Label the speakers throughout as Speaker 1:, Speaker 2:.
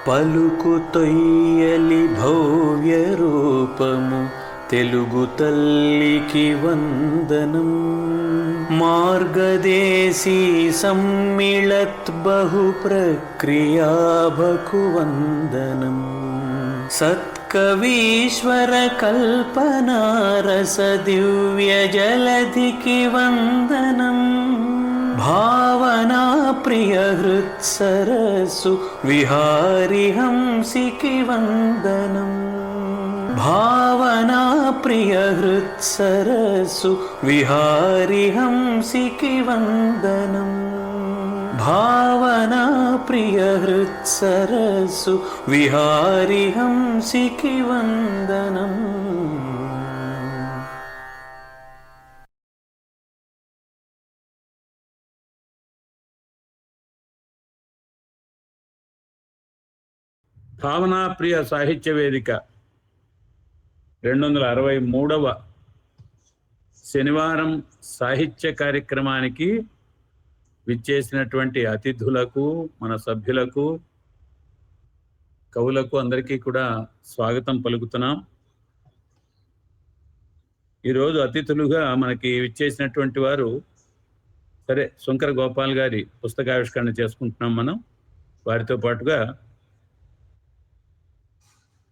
Speaker 1: పలుకు తొయ్యలి భవ్య రూపము తెలుగు తల్లికి వందనం. మార్గదేశీ సమ్మిళత్ బహు ప్రక్రియాభకు వందనం. సత్కవీశ్వర కల్పనారస దివ్య జలధికి వందనం. భావనా ప్రియ హృత్సరస్సు విహారి హంసికి వందనం. భావనా ప్రియ హృత్సరస్సు విహారి హంసికి వందనం. భావనా ప్రియ హృత్సరస్సు విహారి హంసికి వందనం.
Speaker 2: భావనా ప్రియ సాహిత్య వేదిక 263వ శనివారం సాహిత్య కార్యక్రమానికి విచ్చేసినటువంటి అతిథులకు, మన సభ్యులకు, కవులకు అందరికీ కూడా స్వాగతం పలుకుతున్నాం. ఈరోజు అతిథులుగా మనకి విచ్చేసినటువంటి వారు శంకర గోపాల్ గారి పుస్తకావిష్కరణ చేసుకుంటున్నాం మనం. వారితో పాటుగా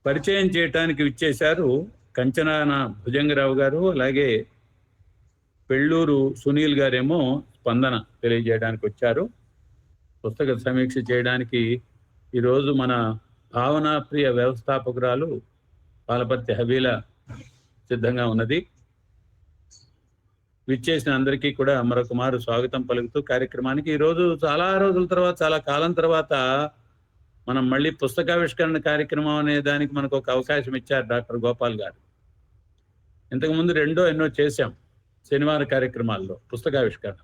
Speaker 2: పరిచయం చేయటానికి విచ్చేశారు కంచనాన భుజంగరావు గారు, అలాగే పెళ్ళూరు సునీల్ గారేమో స్పందన తెలియజేయడానికి వచ్చారు. పుస్తక సమీక్ష చేయడానికి ఈరోజు మన భావనా ప్రియ వ్యవస్థాపకురాలు పాలపర్తి హబీలా సిద్ధంగా ఉన్నది. విచ్చేసిన అందరికీ కూడా మరొక మారు స్వాగతం పలుకుతూ కార్యక్రమానికి ఈరోజు చాలా రోజుల తర్వాత, చాలా కాలం తర్వాత మనం మళ్ళీ పుస్తకావిష్కరణ కార్యక్రమం అనే దానికి మనకు ఒక అవకాశం ఇచ్చారు డాక్టర్ గోపాల్ గారు. ఇంతకుముందు ఎన్నో చేశాం శనివార కార్యక్రమాల్లో పుస్తకావిష్కరణ.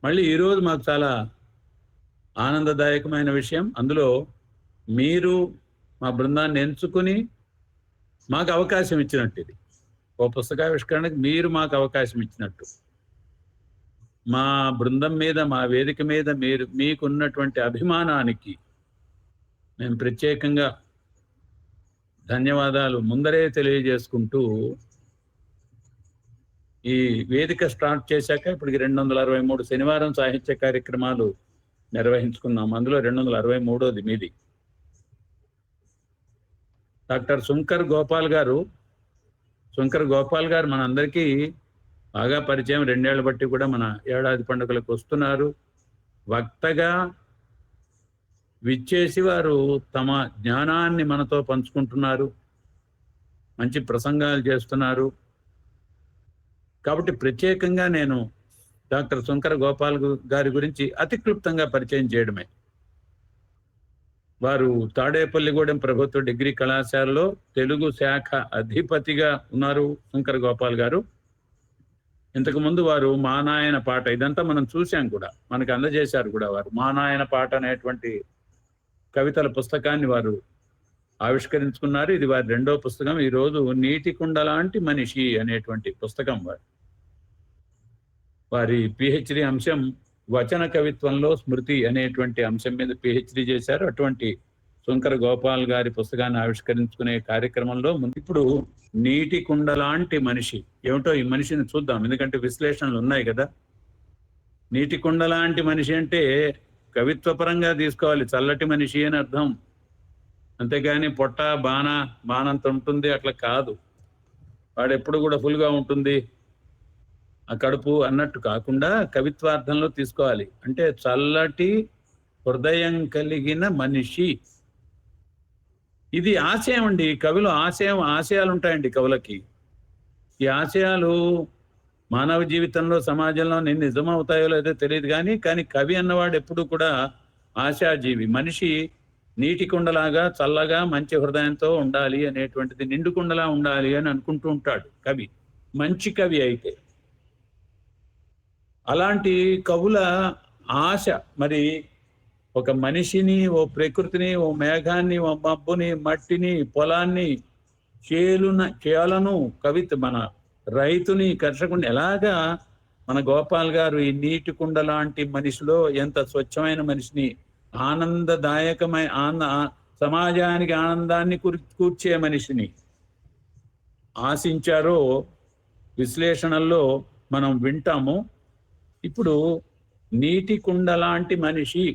Speaker 2: మళ్ళీ ఈరోజు మాకు చాలా ఆనందదాయకమైన విషయం, అందులో మీరు మా బృందాన్ని ఎంచుకుని మాకు అవకాశం ఇచ్చినట్టు. ఇది ఓ పుస్తకావిష్కరణకు మీరు మాకు అవకాశం ఇచ్చినట్టు. మా బృందం మీద, మా వేదిక మీద మీకున్నటువంటి అభిమానానికి మేము ప్రత్యేకంగా ధన్యవాదాలు ముందరే తెలియజేసుకుంటూ, ఈ వేదిక స్టార్ట్ చేశాక ఇప్పటికి 263 శనివారం సాహిత్య కార్యక్రమాలు నిర్వహించుకున్నాం. అందులో 263వది మీది. డాక్టర్ శంకర్ గోపాల్ గారు మనందరికీ బాగా పరిచయం. 2 ఏళ్ల బట్టి కూడా మన ఏడాది పండుగలకు వస్తున్నారు. వక్తగా విచ్చేసి వారు తమ జ్ఞానాన్ని మనతో పంచుకుంటున్నారు, మంచి ప్రసంగాలు చేస్తున్నారు. కాబట్టి ప్రత్యేకంగా నేను డాక్టర్ శంకర గోపాల్ గారి గురించి అతి క్లుప్తంగా పరిచయం చేయడమే. వారు తాడేపల్లిగూడెం ప్రభుత్వ డిగ్రీ కళాశాలలో తెలుగు శాఖ అధిపతిగా ఉన్నారు శంకర గోపాల్ గారు. ఇంతకుముందు వారు మా నాయన పాట, ఇదంతా మనం చూశాం కూడా, మనకు అందజేశారు కూడా. వారు మా నాయన పాట అనేటువంటి కవితల పుస్తకాన్ని వారు ఆవిష్కరించుకున్నారు. ఇది వారి 2వ పుస్తకం. ఈరోజు నీటి కుండ లాంటి మనిషి అనేటువంటి పుస్తకం వారి పిహెచ్డి అంశం వచన కవిత్వంలో స్మృతి అనేటువంటి అంశం మీద పిహెచ్డి చేశారు. అటువంటి శంకర గోపాల్ గారి పుస్తకాన్ని ఆవిష్కరించుకునే కార్యక్రమంలో ఇప్పుడు నీటి కుండ లాంటి మనిషి ఏమిటో ఈ మనిషిని చూద్దాం. ఎందుకంటే విశ్లేషణలు ఉన్నాయి కదా. నీటి కుండ లాంటి మనిషి అంటే కవిత్వపరంగా తీసుకోవాలి, చల్లటి మనిషి అని అర్థం. అంతేగాని పొట్ట బానంత ఉంటుంది అట్లా కాదు. వాడు ఎప్పుడు కూడా ఫుల్గా ఉంటుంది ఆ కడుపు అన్నట్టు కాకుండా కవిత్వార్థంలో తీసుకోవాలి. అంటే చల్లటి హృదయం కలిగిన మనిషి. ఇది ఆశయం అండి. కవిలో ఆశయాలు ఉంటాయండి కవులకి. ఈ ఆశయాలు మానవ జీవితంలో, సమాజంలో నిజమవుతాయో లేదో తెలియదు కానీ కవి అన్నవాడు ఎప్పుడు కూడా ఆశాజీవి. మనిషి నీటి కుండలాగా చల్లగా మంచి హృదయంతో ఉండాలి అనేటువంటిది, నిండు కుండలా ఉండాలి అని అనుకుంటూ ఉంటాడు కవి, మంచి కవి అయితే. అలాంటి కవుల ఆశ మరి ఒక మనిషిని, ఓ ప్రకృతిని, ఓ మేఘాన్ని, ఓ మబ్బుని, మట్టిని, పొలాన్ని, చేలను, కవిత మన రైతుని, కర్షకుని ఎలాగా మన గోపాల్ గారు ఈ నీటి కుండ లాంటి మనిషిలో ఎంత స్వచ్ఛమైన మనిషిని, సమాజానికి ఆనందాన్ని కూర్చే మనిషిని ఆశించారో విశ్లేషణల్లో మనం వింటాము. ఇప్పుడు నీటి కుండ లాంటి మనిషి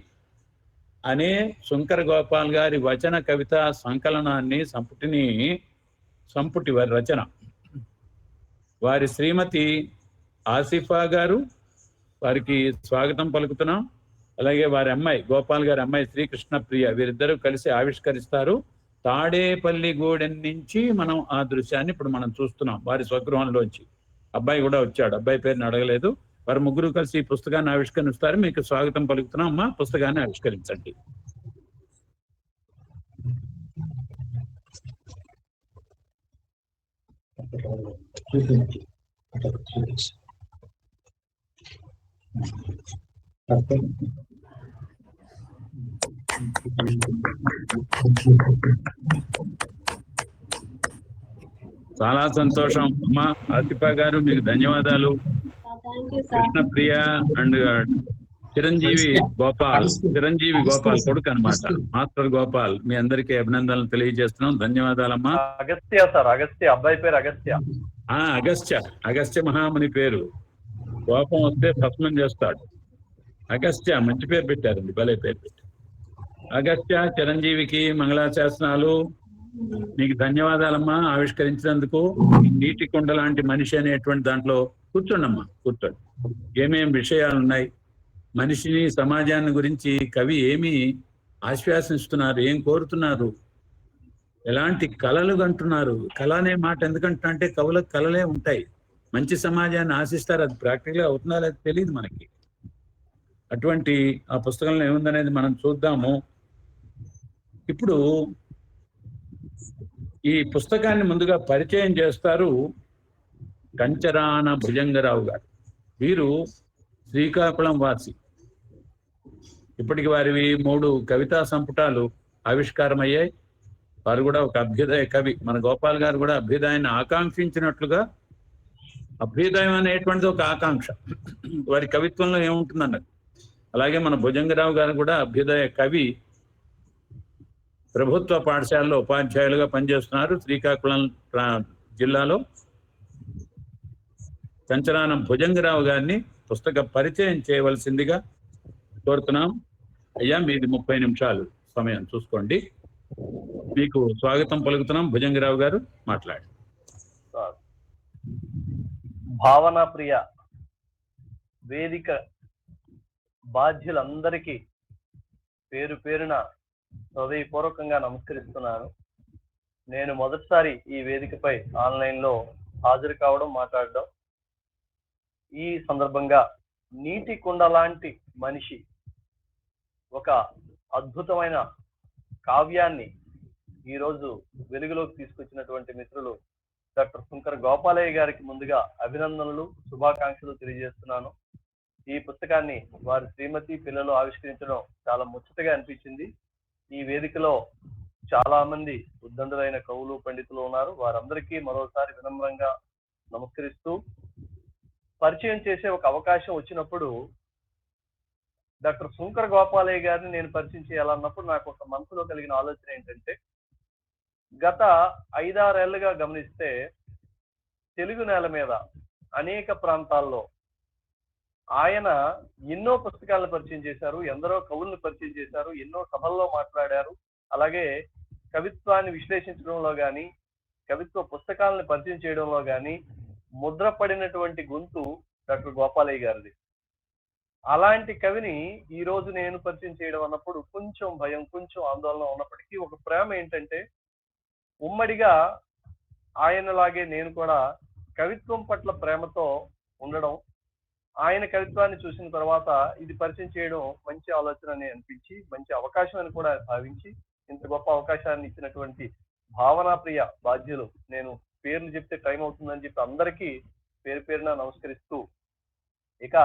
Speaker 2: అనే శంకర గోపాల్ గారి వచన కవిత సంకలనాన్ని సంపుటి వారి రచన. వారి శ్రీమతి ఆసిఫా గారు, వారికి స్వాగతం పలుకుతున్నాం. అలాగే వారి అమ్మాయి, గోపాల్ గారి అమ్మాయి శ్రీకృష్ణ ప్రియ, వీరిద్దరూ కలిసి ఆవిష్కరిస్తారు. తాడేపల్లి గూడెం నుంచి మనం ఆ దృశ్యాన్ని ఇప్పుడు మనం చూస్తున్నాం వారి స్వగృహంలోంచి. అబ్బాయి కూడా వచ్చాడు, అబ్బాయి పేరుని అడగలేదు. వారు ముగ్గురు కలిసి ఈ పుస్తకాన్ని ఆవిష్కరిస్తారు. మీకు స్వాగతం పలుకుతున్నాం అమ్మా, పుస్తకాన్ని ఆవిష్కరించండి. చాలా సంతోషం అమ్మా ఆసిఫా గారు, మీకు ధన్యవాదాలు. కృష్ణప్రియ అండ్ చిరంజీవి గోపాల్ కొడుకు అనమాట, మాస్టర్ గోపాల్. మీ అందరికీ అభినందనలు తెలియజేస్తున్నాం. ధన్యవాదాలమ్మా.
Speaker 3: అగస్త్య సార్, అగస్త్య, అబ్బాయి పేరు అగస్త్య. అగస్త్య మహాముని పేరు. కోపం వస్తే భస్మం చేస్తాడు. అగస్త్య మంచి పేరు పెట్టారండి, భలే పేరు పెట్టారు. అగస్త్య చిరంజీవికి మంగళాశాసనాలు. మీకు ధన్యవాదాలమ్మా ఆవిష్కరించినందుకు. నీటి కుండ లాంటి మనిషి అనేటువంటి దాంట్లో కూర్చోండమ్మా, కూర్చోండి. ఏమేం విషయాలు ఉన్నాయి, మనిషిని సమాజాన్ని గురించి కవి ఏమి ఆశ్వాసిస్తున్నారు, ఏం కోరుతున్నారు, ఎలాంటి కళలు కంటున్నారు. కళ అనే మాట ఎందుకంటున్నా అంటే కవులకు కళలే ఉంటాయి, మంచి సమాజాన్ని ఆశిస్తారు. అది ప్రాక్టికల్గా అవుతుందా లేదా తెలియదు మనకి. అటువంటి ఆ పుస్తకంలో ఏముందనేది మనం చూద్దాము. ఇప్పుడు ఈ పుస్తకాన్ని ముందుగా పరిచయం చేస్తారు కంచరాన భుజంగరావు గారు. వీరు శ్రీకాకుళం వాసి. ఇప్పటికి వారివి 3 కవితా సంపుటాలు ఆవిష్కారమయ్యాయి. వారు కూడా ఒక అభ్యుదయ కవి. మన గోపాల్ గారు కూడా అభ్యుదయాన్ని ఆకాంక్షించినట్లుగా, అభ్యుదయం అనేటువంటిది ఒక ఆకాంక్ష వారి కవిత్వంలో ఏముంటుందన్నది. అలాగే మన భుజంగరావు గారు కూడా అభ్యుదయ కవి. ప్రభుత్వ పాఠశాలలో ఉపాధ్యాయులుగా పనిచేస్తున్నారు శ్రీకాకుళం జిల్లాలో. కంచరానం భుజంగరావు గారిని పుస్తక పరిచయం చేయవలసిందిగా కోరుతున్నాం. అయ్యా, మీది 30 నిమిషాలు సమయం చూసుకోండి. మీకు స్వాగతం పలుకుతున్నాం. భుజంగరావు గారు మాట్లాడండి. భావన ప్రియ వేదిక బాధ్యులందరికీ పేరు పేరున హృదయపూర్వకంగా నమస్కరిస్తున్నాను. నేను మొదటిసారి ఈ వేదికపై ఆన్లైన్లో హాజరు కావడం, మాట్లాడడం. ఈ సందర్భంగా నీటి కుండ లాంటి మనిషి ఒక అద్భుతమైన కావ్యాన్ని ఈరోజు వెలుగులోకి తీసుకొచ్చినటువంటి మిత్రులు డాక్టర్ శంకర గోపాలయ్య గారికి ముందుగా అభినందనలు, శుభాకాంక్షలు తెలియజేస్తున్నాను. ఈ పుస్తకాన్ని వారి శ్రీమతి పిల్లలు ఆవిష్కరించడం చాలా ముచ్చటగా అనిపించింది. ఈ వేదికలో చాలా మంది ఉద్దండులైన కవులు, పండితులు ఉన్నారు. వారందరికీ మరోసారి వినమ్రంగా నమస్కరిస్తూ, పరిచయం చేసే ఒక అవకాశం వచ్చినప్పుడు డాక్టర్ శంకర గోపాలయ్య గారిని నేను పరిచయం చేయాలన్నప్పుడు నాకు ఒక మనసులో కలిగిన ఆలోచన ఏంటంటే, గత 5-6 ఏళ్లుగా గమనిస్తే తెలుగు నేల మీద అనేక ప్రాంతాల్లో ఆయన ఎన్నో పుస్తకాలను పరిచయం చేశారు, ఎందరో కవుల్ని పరిచయం చేశారు, ఎన్నో సభల్లో మాట్లాడారు. అలాగే కవిత్వాన్ని విశ్లేషించడంలో కానీ, కవిత్వ పుస్తకాలను పరిచయం చేయడంలో కానీ ముద్రపడినటువంటి గొంతు డాక్టర్ గోపాలయ్య గారిది. అలాంటి కవిని ఈ రోజు నేను పరిచయం చేయడం అన్నప్పుడు కొంచెం భయం, కొంచెం ఆందోళన ఉన్నప్పటికీ ఒక ప్రేమ ఏంటంటే, ఉమ్మడిగా ఆయనలాగే నేను కూడా కవిత్వం పట్ల ప్రేమతో ఉండడం, ఆయన కవిత్వాన్ని చూసిన తర్వాత ఇది పరిచయం చేయడం మంచి ఆలోచన అని అనిపించి, మంచి అవకాశం అని కూడా భావించి, ఇంత గొప్ప అవకాశాన్ని ఇచ్చినటువంటి భావనా ప్రియ బాధ్యులు, నేను పేర్లు చెప్తే టైం అవుతుందని చెప్పి అందరికీ పేరు పేరున నమస్కరిస్తూ ఇక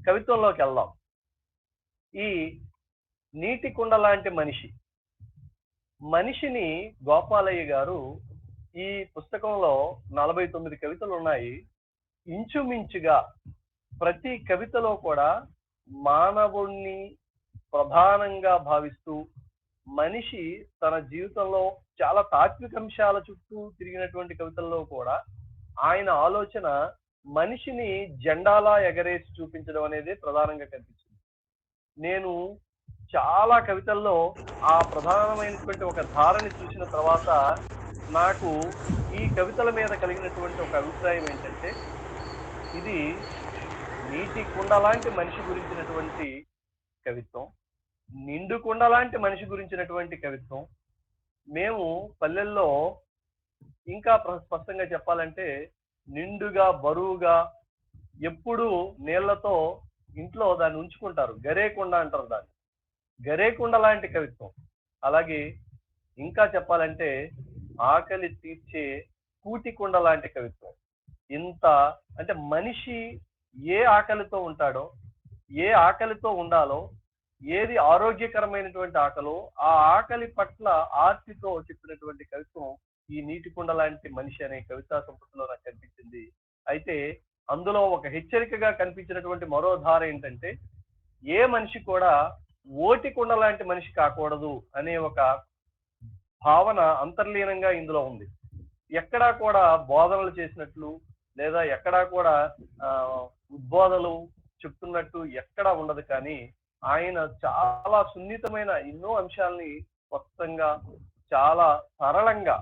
Speaker 3: కవిత్వంలోకి వెళ్దాం. ఈ నీటి కుండ లాంటి మనిషిని గోపాలయ్య గారు ఈ పుస్తకంలో 49 కవితలు ఉన్నాయి. ఇంచుమించుగా ప్రతి కవితలో కూడా మానవుణ్ణి ప్రధానంగా భావిస్తూ, మనిషి తన జీవితంలో చాలా తాత్విక అంశాల చుట్టూ తిరిగినటువంటి కవితల్లో కూడా ఆయన ఆలోచన మనిషిని జెండాలా ఎగరేసి చూపించడం అనేది ప్రధానంగా కనిపించింది. నేను చాలా కవితల్లో ఆ ప్రధానమైనటువంటి ఒక ధారని చూసిన తర్వాత నాకు ఈ కవితల మీద కలిగినటువంటి ఒక అభిప్రాయం ఏంటంటే, ఇది నీటి కుండ లాంటి మనిషి గురించినటువంటి కవిత్వం, నిండు కుండ లాంటి మనిషి గురించినటువంటి కవిత్వం. మేము పల్లెల్లో ఇంకా స్పష్టంగా చెప్పాలంటే నిండుగా బరువుగా ఎప్పుడూ నీళ్లతో ఇంట్లో దాన్ని ఉంచుకుంటారు, గరేకుండ అంటారు దాన్ని, గరేకుండ లాంటి కవిత్వం. అలాగే ఇంకా చెప్పాలంటే ఆకలి తీర్చే కూటికుండ లాంటి కవిత్వం. ఇంత అంటే మనిషి ఏ ఆకలితో ఉంటాడో, ఏ ఆకలితో ఉండాలో, ఏది ఆరోగ్యకరమైనటువంటి ఆకలో ఆ ఆకలి పట్ల ఆర్తితో చెప్పినటువంటి కవిత్వం ఈ నీటి కుండ లాంటి మనిషి అనే కవితా సంపుటిలో నాకు కనిపించింది. అయితే అందులో ఒక హెచ్చరికగా కనిపించినటువంటి మరో ధార ఏంటంటే, ఏ మనిషి కూడా ఓటి కుండ లాంటి మనిషి కాకూడదు అనే ఒక భావన అంతర్లీనంగా ఇందులో ఉంది. ఎక్కడా కూడా బోధనలు చేసినట్లు లేదా ఎక్కడా కూడా ఉద్బోధనలు చెప్తున్నట్టు ఎక్కడా ఉండదు. కానీ ఆయన చాలా సున్నితమైన ఎన్నో అంశాలని స్పష్టంగా చాలా సరళంగా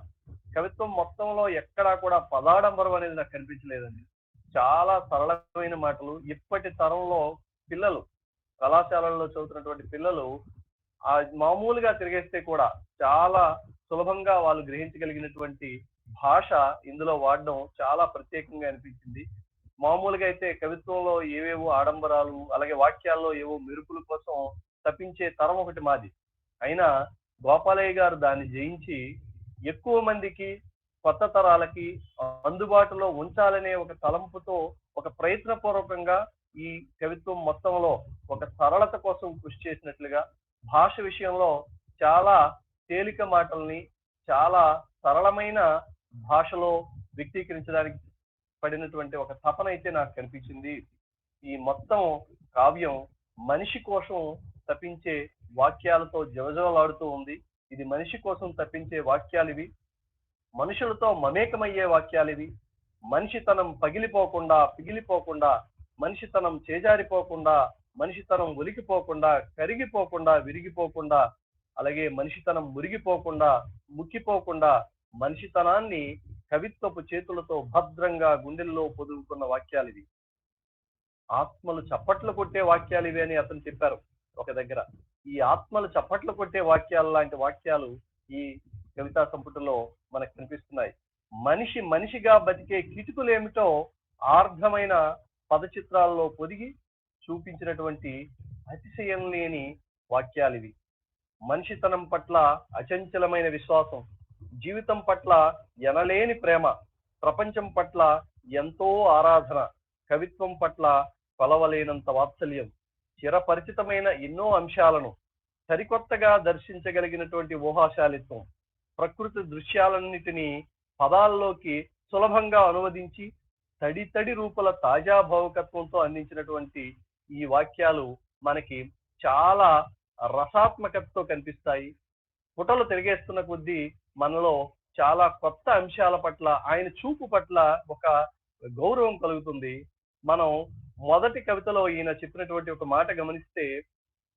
Speaker 3: కవిత్వం మొత్తంలో ఎక్కడా కూడా పదాడంబరం అనేది నాకు కనిపించలేదండి. చాలా సరళమైన మాటలు. ఇప్పటి తరంలో పిల్లలు, కళాశాలల్లో చదువుతున్నటువంటి పిల్లలు మామూలుగా తిరిగేస్తే కూడా చాలా సులభంగా వాళ్ళు గ్రహించగలిగినటువంటి భాష ఇందులో వాడడం చాలా ప్రత్యేకంగా అనిపించింది. మామూలుగా అయితే కవిత్వంలో ఏవేవో ఆడంబరాలు, అలాగే వాక్యాల్లో ఏవో మెరుపుల కోసం తప్పించే తరం ఒకటి మాది. అయినా గోపాలయ్య గారు దాన్ని జయించి ఎక్కువ మందికి, కొత్త తరాలకి అందుబాటులో ఉంచాలనే ఒక తలంపుతో ఒక ప్రయత్నపూర్వకంగా ఈ కవిత్వం మొత్తంలో ఒక సరళత కోసం కృషి చేసినట్లుగా, భాష విషయంలో చాలా తేలిక మాటల్ని చాలా సరళమైన భాషలో వ్యక్తీకరించడానికి పడినటువంటి ఒక తపన అయితే నాకు కనిపించింది. ఈ మొత్తం కావ్యం మనిషి కోసం తప్పించే వాక్యాలతో జవజవలాడుతూ ఉంది. ఇది మనిషి కోసం తప్పించే వాక్యాలు ఇవి, మనుషులతో మమేకమయ్యే వాక్యాలు ఇవి. మనిషితనం పగిలిపోకుండా, పిగిలిపోకుండా, మనిషితనం చేజారిపోకుండా, మనిషితనం ఒలికిపోకుండా, కరిగిపోకుండా, విరిగిపోకుండా, అలాగే మనిషితనం మురిగిపోకుండా, ముక్కిపోకుండా, మనిషితనాన్ని కవిత్వపు చేతులతో భద్రంగా గుండెల్లో పొదువుకున్న వాక్యాలు ఇవి. ఆత్మలు చప్పట్లు కొట్టే వాక్యాలు ఇవి అని అతను చెప్పారు ఒక దగ్గర. ఈ ఆత్మలు చప్పట్లు కొట్టే వాక్యాలు లాంటి వాక్యాలు ఈ కవితా సంపుటిలో మనకు కనిపిస్తున్నాయి. మనిషి మనిషిగా బతికే కిటుకులేమిటో ఆర్ధమైన పదచిత్రాల్లో పొదిగి చూపించినటువంటి అతిశయం లేని వాక్యాలు ఇవి. మనిషితనం పట్ల అచంచలమైన విశ్వాసం, జీవితం పట్ల ఎనలేని ప్రేమ, ప్రపంచం పట్ల ఎంతో ఆరాధన, కవిత్వం పట్ల కొలవలేనంత వాత్సల్యం, చిరపరిచితమైన ఎన్నో అంశాలను సరికొత్తగా దర్శించగలిగినటువంటి ఊహాశాలిత్వం, ప్రకృతి దృశ్యాలన్నిటినీ పదాల్లోకి సులభంగా అనువదించి తడి రూపల తాజా భావుకత్వంతో అందించినటువంటి ఈ వాక్యాలు మనకి చాలా రసాత్మకతతో కనిపిస్తాయి. పుటలు తిరిగేస్తున్న కొద్దీ మనలో చాలా కొత్త అంశాల పట్ల, ఆయన చూపు పట్ల ఒక గౌరవం కలుగుతుంది. మనం మొదటి కవితలో ఈయన చెప్పినటువంటి ఒక మాట గమనిస్తే,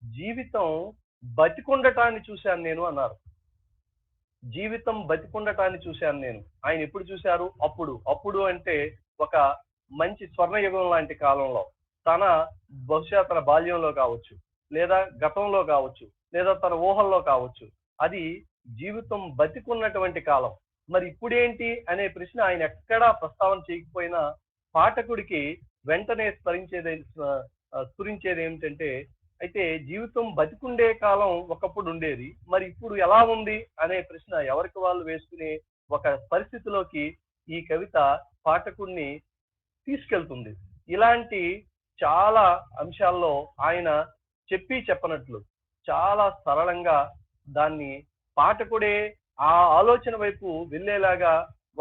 Speaker 3: జీవితం బతికుండటాన్ని చూశాను నేను అన్నారు. జీవితం బతికుండటాన్ని చూశాను నేను. ఆయన ఎప్పుడు చూశారు? అప్పుడు అంటే ఒక మంచి స్వర్ణయుగం లాంటి కాలంలో, బహుశా తన బాల్యంలో కావచ్చు, లేదా గతంలో కావచ్చు, లేదా తన ఊహల్లో కావచ్చు. అది జీవితం బతికున్నటువంటి కాలం. మరి ఇప్పుడేంటి అనే ప్రశ్న ఆయన ఎక్కడా ప్రస్తావన చేయకపోయినా పాఠకుడికి వెంటనే స్ఫురించేది ఏమిటంటే, అయితే జీవితం బతికుండే కాలం ఒకప్పుడు ఉండేది, మరి ఇప్పుడు ఎలా ఉంది అనే ప్రశ్న ఎవరికి వాళ్ళు వేసుకునే ఒక పరిస్థితిలోకి ఈ కవిత పాఠకుడిని తీసుకెళ్తుంది. ఇలాంటి చాలా అంశాల్లో ఆయన చెప్పనట్లు చాలా సరళంగా దాన్ని పాఠకుడే ఆ ఆలోచన వైపు వెళ్ళేలాగా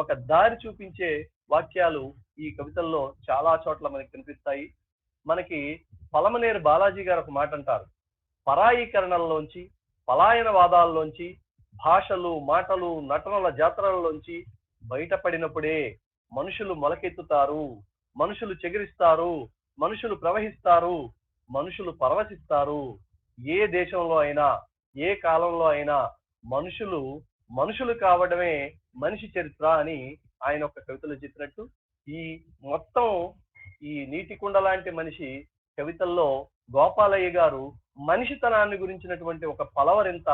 Speaker 3: ఒక దారి చూపించే వాక్యాలు ఈ కవితల్లో చాలా చోట్ల మనకి కనిపిస్తాయి. మనకి పలమనేరు బాలాజీ గారు ఒక మాట అంటారు, పరాయీకరణంలోంచి, పలాయనవాదాల్లోంచి, భాషలు, మాటలు, నటనల జాతరల్లోంచి బయటపడినప్పుడే మనుషులు మొలకెత్తుతారు, మనుషులు చెగిరిస్తారు, మనుషులు ప్రవహిస్తారు, మనుషులు పరవశిస్తారు. ఏ దేశంలో అయినా, ఏ కాలంలో అయినా మనుషులు కావడమే మనిషి చరిత్ర అని ఆయన ఒక కవితలో చెప్పినట్టు, ఈ మొత్తం ఈ నీటికుండ లాంటి మనిషి కవితల్లో గోపాలయ్య గారు మనిషితనాన్ని గురించినటువంటి ఒక పలవరింత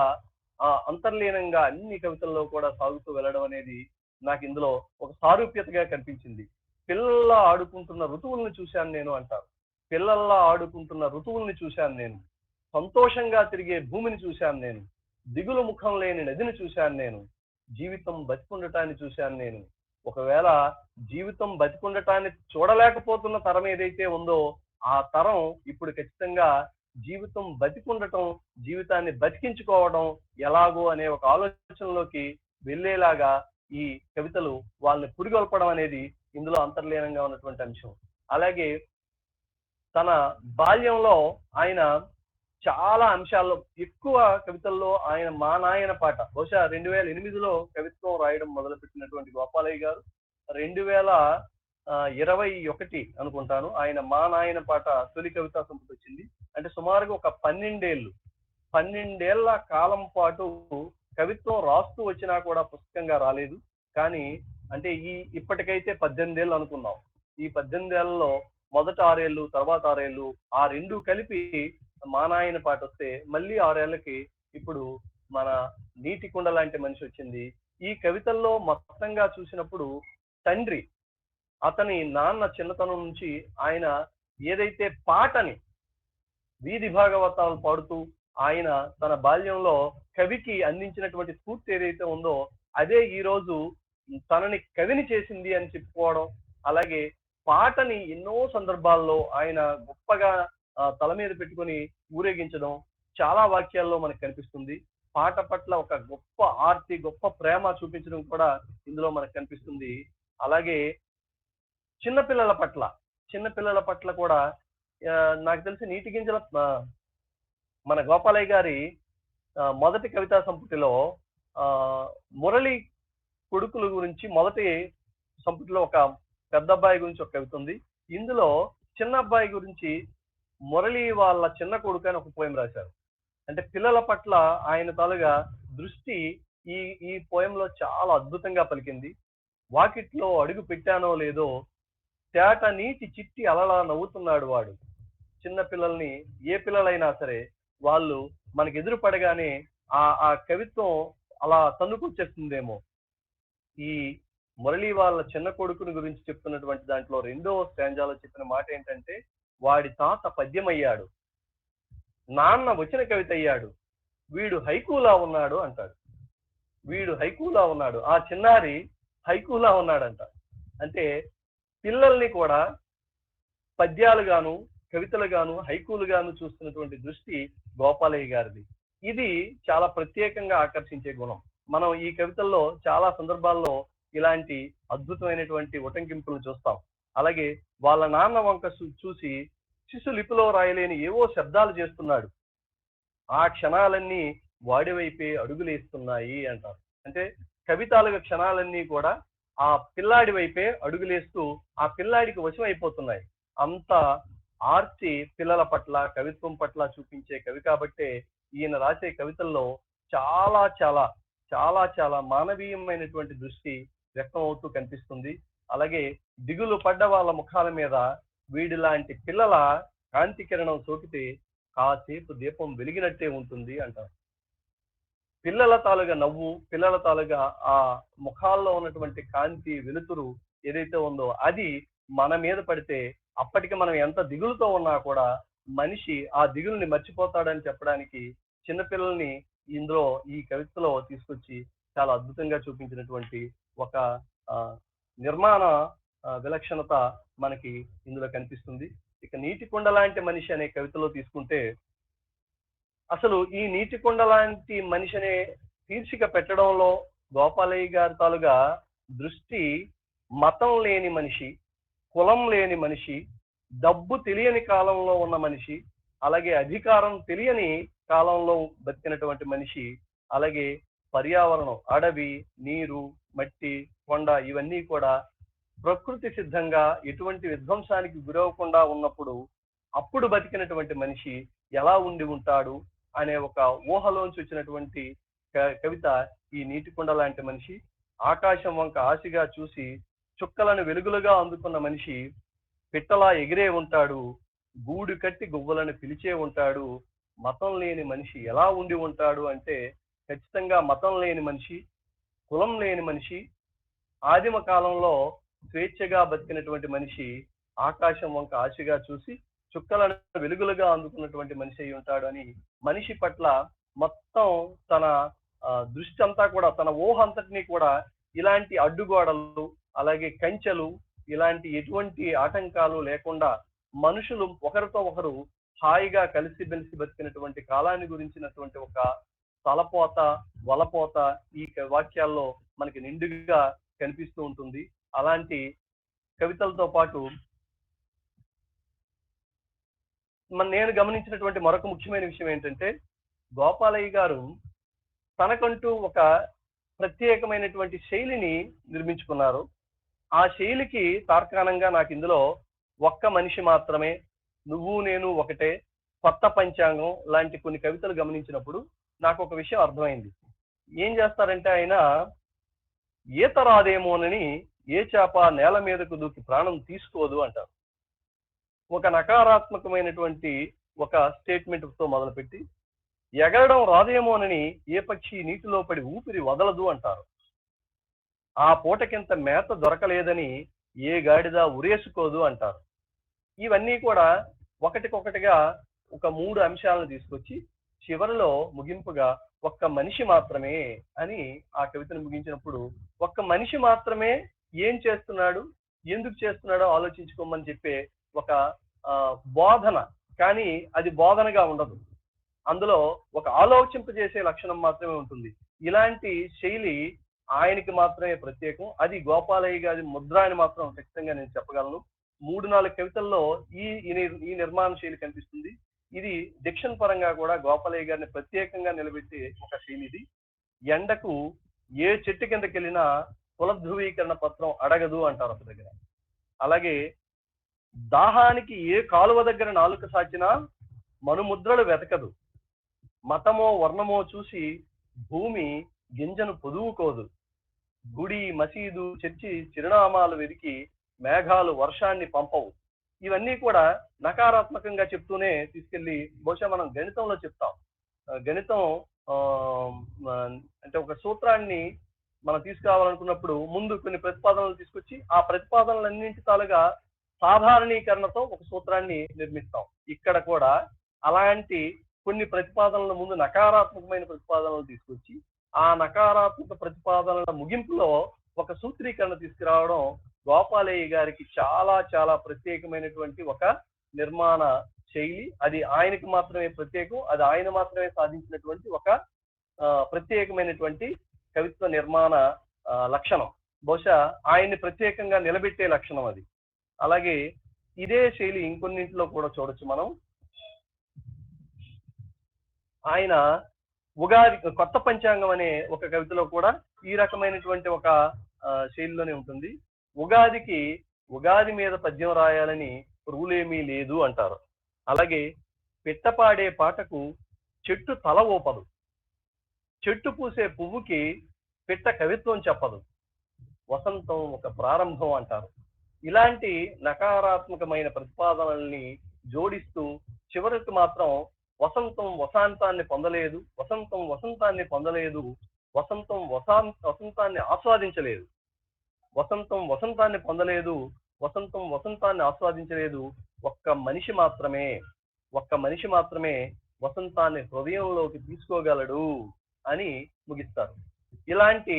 Speaker 3: అంతర్లీనంగా అన్ని కవితల్లో కూడా సాగుతూ వెళ్ళడం అనేది నాకు ఇందులో ఒక సారూప్యతగా కనిపించింది. పిల్లల్లా ఆడుకుంటున్న ఋతువుల్ని చూశాను నేను అంటారు. పిల్లల్లా ఆడుకుంటున్న ఋతువుల్ని చూశాను నేను, సంతోషంగా తిరిగే భూమిని చూశాను నేను, దిగులు ముఖం లేని నదిని చూశాను నేను, జీవితం బతికుండటాన్ని చూశాను నేను. ఒకవేళ జీవితం బతికుండటాన్ని చూడలేకపోతున్న తరం ఏదైతే ఉందో ఆ తరం ఇప్పుడు ఖచ్చితంగా జీవితం బతికుండటం, జీవితాన్ని బతికించుకోవడం ఎలాగో అనే ఒక ఆలోచనలోకి వెళ్ళేలాగా ఈ కవితలు వాళ్ళని పురిగొల్పడం అనేది ఇందులో అంతర్లీనంగా ఉన్నటువంటి అంశం. అలాగే తన బాల్యంలో ఆయన చాలా అంశాల్లో, ఎక్కువ కవితల్లో ఆయన మా నాయన పాట, బహుశా 2008లో కవిత్వం రాయడం మొదలుపెట్టినటువంటి గోపాలయ్య గారు 2021 అనుకుంటాను ఆయన మా నాయన పాట తొలి కవితా సంపుటి వచ్చింది. అంటే సుమారుగా ఒక 12 ఏళ్ల కాలం పాటు కవిత్వం రాస్తూ వచ్చినా కూడా పుస్తకంగా రాలేదు. కానీ అంటే ఇప్పటికైతే 18 ఏళ్ళు అనుకున్నాం. ఈ 18 ఏళ్లలో మొదట 6 ఏళ్ళు, తర్వాత 6 ఏళ్ళు, ఆ రెండు కలిపి మా నాయన పాట వస్తే మళ్ళీ 6 ఏళ్లకి ఇప్పుడు మన నీటి కుండ లాంటి మనిషి వచ్చింది. ఈ కవితల్లో మొత్తంగా చూసినప్పుడు తండ్రి, అతని నాన్న చిన్నతనం నుంచి ఆయన ఏదైతే పాటని వీధి భాగవతాలు పాడుతూ ఆయన తన బాల్యంలో కవికి అందించినటువంటి స్ఫూర్తి ఏదైతే ఉందో అదే ఈ రోజు తనని కవిని చేసింది అని చెప్పుకోవడం. అలాగే పాటని ఎన్నో సందర్భాల్లో ఆయన గొప్పగా తల మీద పెట్టుకుని ఊరేగించడం చాలా వాక్యాల్లో మనకు కనిపిస్తుంది. పాట పట్ల ఒక గొప్ప ఆర్తి, గొప్ప ప్రేమ చూపించడం కూడా ఇందులో మనకు కనిపిస్తుంది. అలాగే చిన్నపిల్లల పట్ల కూడా నాకు తెలిసి నీటి గింజల మన గోపాలయ్య గారి మొదటి కవితా సంపుటిలో మురళి కొడుకుల గురించి మొదటి సంపుటిలో ఒక పెద్ద అబ్బాయి గురించి ఒక కవిత ఉంది. ఇందులో చిన్న అబ్బాయి గురించి మురళి వాళ్ళ చిన్న కొడుకు అని ఒక పోయం రాశారు. అంటే పిల్లల పట్ల ఆయన తాలుగా దృష్టి ఈ పోయంలో చాలా అద్భుతంగా పలికింది. వాకిట్లో అడుగు పెట్టానో లేదో తేట నీటి చిట్టి అలలా నవ్వుతున్నాడు వాడు. చిన్న పిల్లల్ని, ఏ పిల్లలైనా సరే వాళ్ళు మనకి ఎదురు పడగానే ఆ కవిత్వం అలా తన్నుకొచ్చేస్తుందేమో. ఈ మురళి వాళ్ళ చిన్న కొడుకుని గురించి చెప్తున్నటువంటి దాంట్లో 2వ స్టాంజాలో చెప్పిన మాట ఏంటంటే, వాడి తాత పద్యమయ్యాడు, నాన్న వచ్చిన కవిత అయ్యాడు, వీడు హైకూలా ఉన్నాడు అంటాడు. వీడు హైకూలా ఉన్నాడు, ఆ చిన్నారి హైకూలా ఉన్నాడంట. అంటే పిల్లల్ని కూడా పద్యాలుగాను, కవితలుగాను, హైకూలుగాను చూస్తున్నటువంటి దృష్టి గోపాలయ్య గారిది. ఇది చాలా ప్రత్యేకంగా ఆకర్షించే గుణం. మనం ఈ కవితల్లో చాలా సందర్భాల్లో ఇలాంటి అద్భుతమైనటువంటి ఉటంకింపులను చూస్తాం. అలాగే వాళ్ళ నాన్న వంక చూసి శిశు లిపిలో రాయలేని ఏవో శబ్దాలు చేస్తున్నాడు, ఆ క్షణాలన్నీ వాడి వైపే అడుగులేస్తున్నాయి అంటారు. అంటే కవితాలుగా క్షణాలన్నీ కూడా ఆ పిల్లాడి వైపే అడుగులేస్తూ ఆ పిల్లాడికి వశం అయిపోతున్నాయి. అంత ఆర్తి పిల్లల పట్ల, కవిత్వం పట్ల చూపించే కవి కాబట్టే ఈయన రాసే కవితల్లో చాలా చాలా చాలా చాలా మానవీయమైనటువంటి దృష్టి వ్యక్తం అవుతూ కనిపిస్తుంది. అలాగే దిగులు పడ్డ వాళ్ళ ముఖాల మీద వీడి లాంటి పిల్లల కాంతి కిరణం సోకితే కాసేపు దీపం వెలిగినట్టే ఉంటుంది అంటారు. పిల్లల తాలుగా నవ్వు, పిల్లల తాలుగా ఆ ముఖాల్లో ఉన్నటువంటి కాంతి, వెలుతురు ఏదైతే ఉందో అది మన మీద పడితే అప్పటికి మనం ఎంత దిగులుతో ఉన్నా కూడా మనిషి ఆ దిగుల్ని మర్చిపోతాడని చెప్పడానికి చిన్నపిల్లల్ని ఇందులో ఈ కవితలో తీసుకొచ్చి చాలా అద్భుతంగా చూపించినటువంటి ఒక నిర్మాణ విలక్షణత మనకి ఇందులో కనిపిస్తుంది. ఇక నీటి కొండ లాంటి మనిషి అనే కవితలో తీసుకుంటే అసలు ఈ నీటి కొండ లాంటి మనిషిని శీర్షిక పెట్టడంలో గోపాలయ్య గారి తాలుగా దృష్టి మతం లేని మనిషి, కులం లేని మనిషి, డబ్బు తెలియని కాలంలో ఉన్న మనిషి, అలాగే అధికారం తెలియని కాలంలో బతికినటువంటి మనిషి, అలాగే పర్యావరణం, అడవి, నీరు, మట్టి, కొండ ఇవన్నీ కూడా ప్రకృతి సిద్ధంగా ఎటువంటి విధ్వంసానికి గురవకుండా ఉన్నప్పుడు అప్పుడు బతికినటువంటి మనిషి ఎలా ఉండి ఉంటాడు అనే ఒక ఊహలోంచి వచ్చినటువంటి కవిత ఈ నీటికొండ లాంటి మనిషి. ఆకాశం వంక ఆశగా చూసి చుక్కలను వెలుగులుగా అందుకున్న మనిషి పిట్టలా ఎగిరే ఉంటాడు, గూడు కట్టి గువ్వలను పిలిచే ఉంటాడు. మతం లేని మనిషి ఎలా ఉండి ఉంటాడు అంటే ఖచ్చితంగా మతం లేని మనిషి, కులం లేని మనిషి, ఆదిమ కాలంలో స్వేచ్ఛగా బతికినటువంటి మనిషి ఆకాశం వంక ఆశగా చూసి చుక్కలను వెలుగులుగా అందుకున్నటువంటి మనిషి అయి ఉంటాడు అని మనిషి పట్ల మొత్తం తన దృష్టి అంతా కూడా, తన ఊహ అంతటినీ కూడా ఇలాంటి అడ్డుగోడలు, అలాగే కంచెలు, ఇలాంటి ఎటువంటి ఆటంకాలు లేకుండా మనుషులు ఒకరితో ఒకరు హాయిగా కలిసిమెలిసి బతికినటువంటి కాలాన్ని గురించినటువంటి ఒక తలపోత, వలపోత ఈ వాక్యాల్లో మనకి నిండుగా కనిపిస్తూ ఉంటుంది. అలాంటి కవితలతో పాటు నేను గమనించినటువంటి మరొక ముఖ్యమైన విషయం ఏంటంటే, గోపాలయ్య గారు తనకంటూ ఒక ప్రత్యేకమైనటువంటి శైలిని నిర్మించుకున్నారు. ఆ శైలికి తార్కాణంగా నాకు ఇందులో ఒక్క మనిషి మాత్రమే, నువ్వు నేను ఒకటే, కొత్త పంచాంగం లాంటి కొన్ని కవితలు గమనించినప్పుడు నాకు ఒక విషయం అర్థమైంది. ఏం చేస్తారంటే ఆయన ఈత రాదేమోనని ఏ చేప నేల మీదకు దూకి ప్రాణం తీసుకోదు అంటారు. ఒక నకారాత్మకమైనటువంటి ఒక స్టేట్మెంట్ తో మొదలుపెట్టి ఎగరడం రాదేమోనని ఏ పక్షి నీటిలో పడి ఊపిరి వదలదు అంటారు. ఆ పూటకింత మేత దొరకలేదని ఏ గాడిద ఉరేసుకోదు అంటారు. ఇవన్నీ కూడా ఒకటికొకటిగా ఒక 3 అంశాలను తీసుకొచ్చి చివరిలో ముగింపుగా ఒక్క మనిషి మాత్రమే అని ఆ కవితను ముగించినప్పుడు, ఒక్క మనిషి మాత్రమే ఏం చేస్తున్నాడు, ఎందుకు చేస్తున్నాడో ఆలోచించుకోమని చెప్పే ఒక బోధన, కానీ అది బోధనగా ఉండదు. అందులో ఒక ఆలోచింపజేసే లక్షణం మాత్రమే ఉంటుంది. ఇలాంటి శైలి ఆయనకి మాత్రమే ప్రత్యేకం. అది గోపాలయ్య గారి ముద్ర అని మాత్రం ఖచ్చితంగా నేను చెప్పగలను. 3-4 కవితల్లో ఈ నిర్మాణ శైలి కనిపిస్తుంది. ఇది డిక్షన్ పరంగా కూడా గోపాలయ్య గారిని ప్రత్యేకంగా నిలబెట్టే ఒక శైలి ఇది. ఎండకు ఏ చెట్టు కిందకి వెళ్ళినా కుల ధృవీకరణ పత్రం అడగదు అంటారు ఒక దగ్గర. అలాగే దాహానికి ఏ కాలువ దగ్గర నాలుక సాచినా మనుముద్రలు వెతకదు. మతమో వర్ణమో చూసి భూమి గింజను పొదువుకోదు. గుడి, మసీదు, చర్చి చిరునామాలు వెతికి మేఘాలు వర్షాన్ని పంపవు. ఇవన్నీ కూడా నకారాత్మకంగా చెప్తూనే తీసుకెళ్లి బహుశా మనం గణితంలో చెప్తాం. గణితం అంటే ఒక సూత్రాన్ని మనం తీసుకురావాలనుకున్నప్పుడు ముందు కొన్ని ప్రతిపాదనలు తీసుకొచ్చి ఆ ప్రతిపాదనలన్నింటి తాలుగా సాధారణీకరణతో ఒక సూత్రాన్ని నిర్మిస్తాం. ఇక్కడ కూడా అలాంటి కొన్ని ప్రతిపాదనల ముందు నకారాత్మకమైన ప్రతిపాదనలు తీసుకొచ్చి ఆ నకారాత్మక ప్రతిపాదనల ముగింపులో ఒక సూత్రీకరణ తీసుకురావడం గోపాలయ్య గారికి చాలా చాలా ప్రత్యేకమైనటువంటి ఒక నిర్మాణ శైలి. అది ఆయనకి మాత్రమే ప్రత్యేకం, అది ఆయన మాత్రమే సాధించినటువంటి ఒక ప్రత్యేకమైనటువంటి కవిత్వ నిర్మాణ లక్షణం. బహుశా ఆయన్ని ప్రత్యేకంగా నిలబెట్టే లక్షణం అది. అలాగే ఇదే శైలి ఇంకొన్నింటిలో కూడా చూడొచ్చు మనం. ఆయన ఉగాది కొత్త పంచాంగం అనే ఒక కవితలో కూడా ఈ రకమైనటువంటి ఒక శైలిలోనే ఉంటుంది. ఉగాది మీద పద్యం రాయాలని రూలేమీ లేదు అంటారు. అలాగే పిట్టపాడే పాటకు చెట్టు తల ఊపదు, చెట్టు పూసే పువ్వుకి పిట్ట కవిత్వం చెప్పదు, వసంతం ఒక ప్రారంభం అంటారు. ఇలాంటి నకారాత్మకమైన ప్రతిపాదనల్ని జోడిస్తూ చివరికి మాత్రం వసంతం వసంతాన్ని పొందలేదు, వసంతం వసంతాన్ని పొందలేదు, వసంతం వసంతాన్ని ఆస్వాదించలేదు, వసంతం వసంతాన్ని పొందలేదు, వసంతం వసంతాన్ని ఆస్వాదించలేదు, ఒక్క మనిషి మాత్రమే వసంతాన్ని హృదయంలోకి తీసుకోగలడు అని ముగిస్తారు. ఇలాంటి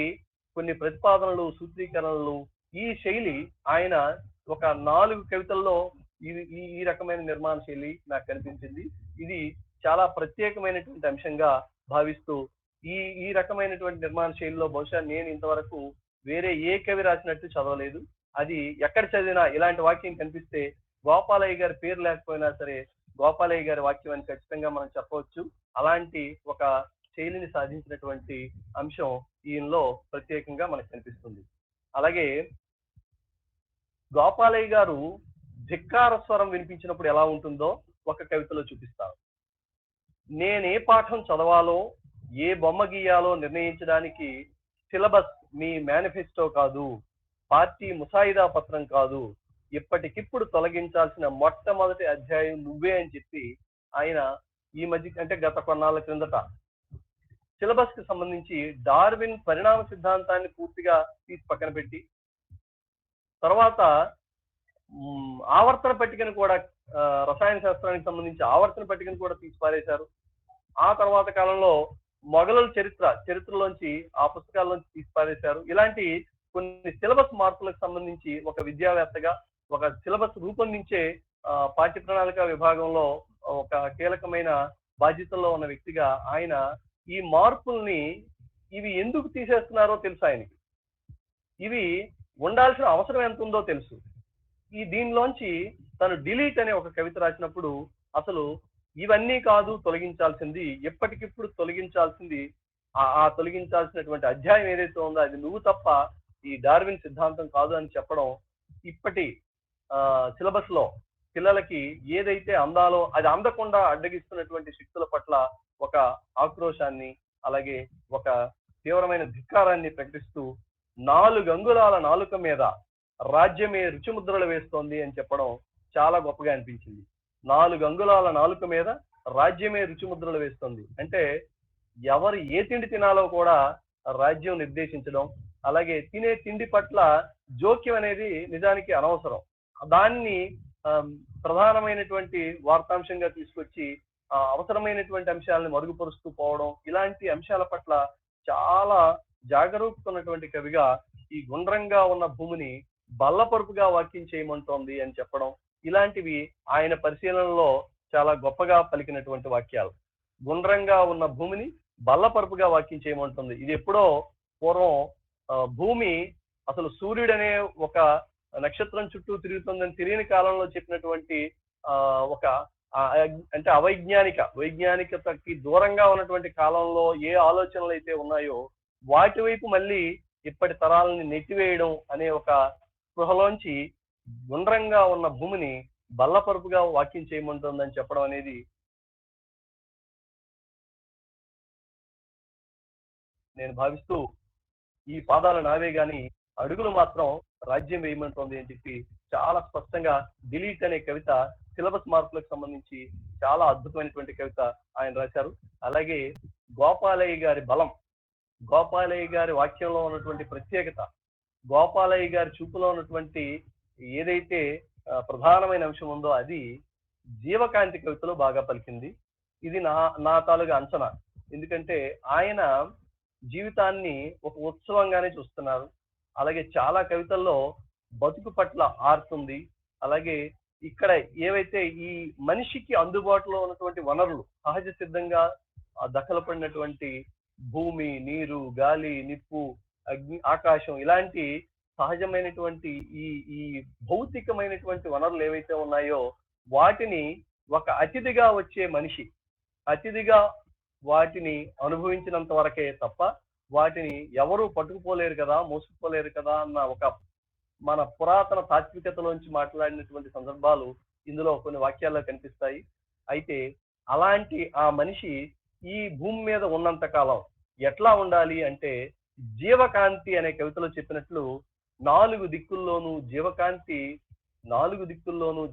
Speaker 3: కొన్ని ప్రతిపాదనలు, సూత్రీకరణలు, ఈ శైలి ఆయన ఒక 4 కవితల్లో ఈ రకమైన నిర్మాణ శైలి నాకు కనిపించింది. ఇది చాలా ప్రత్యేకమైనటువంటి అంశంగా భావిస్తూ ఈ రకమైనటువంటి నిర్మాణ శైలిలో బహుశా నేను ఇంతవరకు వేరే ఏ కవి రాసినట్టు చదవలేదు. అది ఎక్కడ చదివినా ఇలాంటి వాక్యం కనిపిస్తే గోపాలయ్య గారి పేరు లేకపోయినా సరే గోపాలయ్య గారి వాక్యం అని ఖచ్చితంగా మనం చెప్పవచ్చు. అలాంటి ఒక శైలిని సాధించినటువంటి అంశం ఈయనలో ప్రత్యేకంగా మనకు కనిపిస్తుంది. అలాగే గోపాలయ్య గారు ధిక్కార స్వరం వినిపించినప్పుడు ఎలా ఉంటుందో ఒక కవితలో చూపిస్తారు. నేనే పాఠం చదవాలో ఏ బొమ్మ గీయాలో నిర్ణయించడానికి సిలబస్ మీ మేనిఫెస్టో కాదు, పార్టీ ముసాయిదా పత్రం కాదు, ఇప్పటికిప్పుడు తొలగించాల్సిన మొట్టమొదటి అధ్యాయం నువ్వే అని చెప్పి ఆయన ఈ మధ్య అంటే గత కొన్నాళ్ళ క్రిందట సిలబస్ కి సంబంధించి డార్విన్ పరిణామ సిద్ధాంతాన్ని పూర్తిగా తీసి పక్కన పెట్టి తర్వాత ఆవర్తన పట్టికను కూడా రసాయన శాస్త్రానికి సంబంధించి ఆవర్తన పట్టికను కూడా తీసి పారేశారు. ఆ తర్వాత కాలంలో మొఘలుల చరిత్రలోంచి ఆ పుస్తకాల్లోంచి తీసి పారేశారు. ఇలాంటి కొన్ని సిలబస్ మార్పులకు సంబంధించి ఒక విద్యావేత్తగా ఒక సిలబస్ రూపొందించే పాఠ్య ప్రణాళిక విభాగంలో ఒక కీలకమైన బాధ్యతల్లో ఉన్న వ్యక్తిగా ఆయన ఈ మార్పుల్ని ఇవి ఎందుకు తీసేస్తున్నారో తెలుసు ఆయనకి. ఇవి ఉండాల్సిన అవసరం ఎంత ఉందో తెలుసు. దీనిలోంచి తను డిలీట్ అనే ఒక కవిత రాసినప్పుడు అసలు ఇవన్నీ కాదు తొలగించాల్సింది, ఎప్పటికిప్పుడు తొలగించాల్సింది ఆ తొలగించాల్సినటువంటి అధ్యాయం ఏదైతే ఉందో అది నువ్వు తప్ప ఈ డార్విన్ సిద్ధాంతం కాదు అని చెప్పడం ఇప్పటి సిలబస్ లో పిల్లలకి ఏదైతే అందాలో అది అందకుండా అడ్డగిస్తున్నటువంటి శక్తుల పట్ల ఒక ఆక్రోశాన్ని అలాగే ఒక తీవ్రమైన ధిక్కారాన్ని ప్రకటిస్తూ 4 అంగుళాల నాలుక మీద రాజ్యమే రుచిముద్రలు వేస్తోంది అని చెప్పడం చాలా గొప్పగా అనిపించింది. 4 అంగుళాల నాలుక మీద రాజ్యమే రుచిముద్రలు వేస్తుంది అంటే ఎవరు ఏ తిండి తినాలో కూడా రాజ్యం నిర్దేశించడం, అలాగే తినే తిండి పట్ల జోక్యం అనేది నిజానికి అనవసరం. దాన్ని ప్రధానమైనటువంటి వార్తాంశంగా తీసుకొచ్చి అవసరమైనటువంటి అంశాలను మరుగుపరుస్తూ పోవడం, ఇలాంటి అంశాల పట్ల చాలా జాగరూకుతున్నటువంటి కవిగా ఈ గుండ్రంగా ఉన్న భూమిని బల్లపరుపుగా వాక్యం చేయమంటోంది అని చెప్పడం, ఇలాంటివి ఆయన పరిశీలనలో చాలా గొప్పగా పలికినటువంటి వాక్యాలు. గుండ్రంగా ఉన్న భూమిని బల్లపరుపుగా వాక్యం చేయమంటుంది. ఇది ఎప్పుడో పూర్వం భూమి అసలు సూర్యుడనే ఒక నక్షత్రం చుట్టూ తిరుగుతుందని తెలియని కాలంలో చెప్పినటువంటి ఒక అంటే వైజ్ఞానికతకి దూరంగా ఉన్నటువంటి కాలంలో ఏ ఆలోచనలు అయితే ఉన్నాయో వాటి వైపు మళ్ళీ ఇప్పటి తరాలని నెట్టివేయడం అనే ఒక స్పృహలోంచి గుండ్రంగా ఉన్న భూమిని బల్లపరుపుగా వాక్యం చేయమంటుందని చెప్పడం అనేది నేను భావిస్తూ ఈ పాదాలు నావే గాని అడుగులు మాత్రం రాజ్యం వేయమంటోంది అని చెప్పి చాలా స్పష్టంగా డిలీట్ అనే కవిత సిలబస్ మార్పులకు సంబంధించి చాలా అద్భుతమైనటువంటి కవిత ఆయన రాశారు. అలాగే గోపాలయ్య గారి బలం, గోపాలయ్య గారి వాక్యంలో ఉన్నటువంటి ప్రత్యేకత, గోపాలయ్య గారి చూపులో ఉన్నటువంటి ఏదైతే ప్రధానమైన అంశం ఉందో అది జీవకాంతి కవితలో బాగా పలికింది. ఇది నా తాలూగా అంచనా. ఎందుకంటే ఆయన జీవితాన్ని ఒక ఉత్సవంగానే చూస్తున్నారు. అలాగే చాలా కవితల్లో బతుకు పట్ల ఆర్తుంది. అలాగే ఇక్కడ ఏవైతే ఈ మనిషికి అందుబాటులో ఉన్నటువంటి వనరులు సహజ సిద్ధంగా దఖలపడినటువంటి భూమి, నీరు, గాలి, నిప్పు, అగ్ని, ఆకాశం ఇలాంటి సహజమైనటువంటి ఈ భౌతికమైనటువంటి వనరులు ఏవైతే ఉన్నాయో వాటిని ఒక అతిథిగా వచ్చే మనిషి అతిథిగా వాటిని అనుభవించినంత వరకే తప్ప వాటిని ఎవరు పట్టుకుపోలేరు కదా, మోసుకుపోలేరు కదా అన్న ఒక మన పురాతన తాత్వికతలోంచి మాట్లాడినటువంటి సందర్భాలు ఇందులో కొన్ని వాక్యాల్లో కనిపిస్తాయి. అయితే అలాంటి ఆ మనిషి ఈ భూమి మీద ఉన్నంత కాలం ఎట్లా ఉండాలి అంటే జీవకాంతి అనే కవితలో చెప్పినట్లు 4 దిక్కుల్లోనూ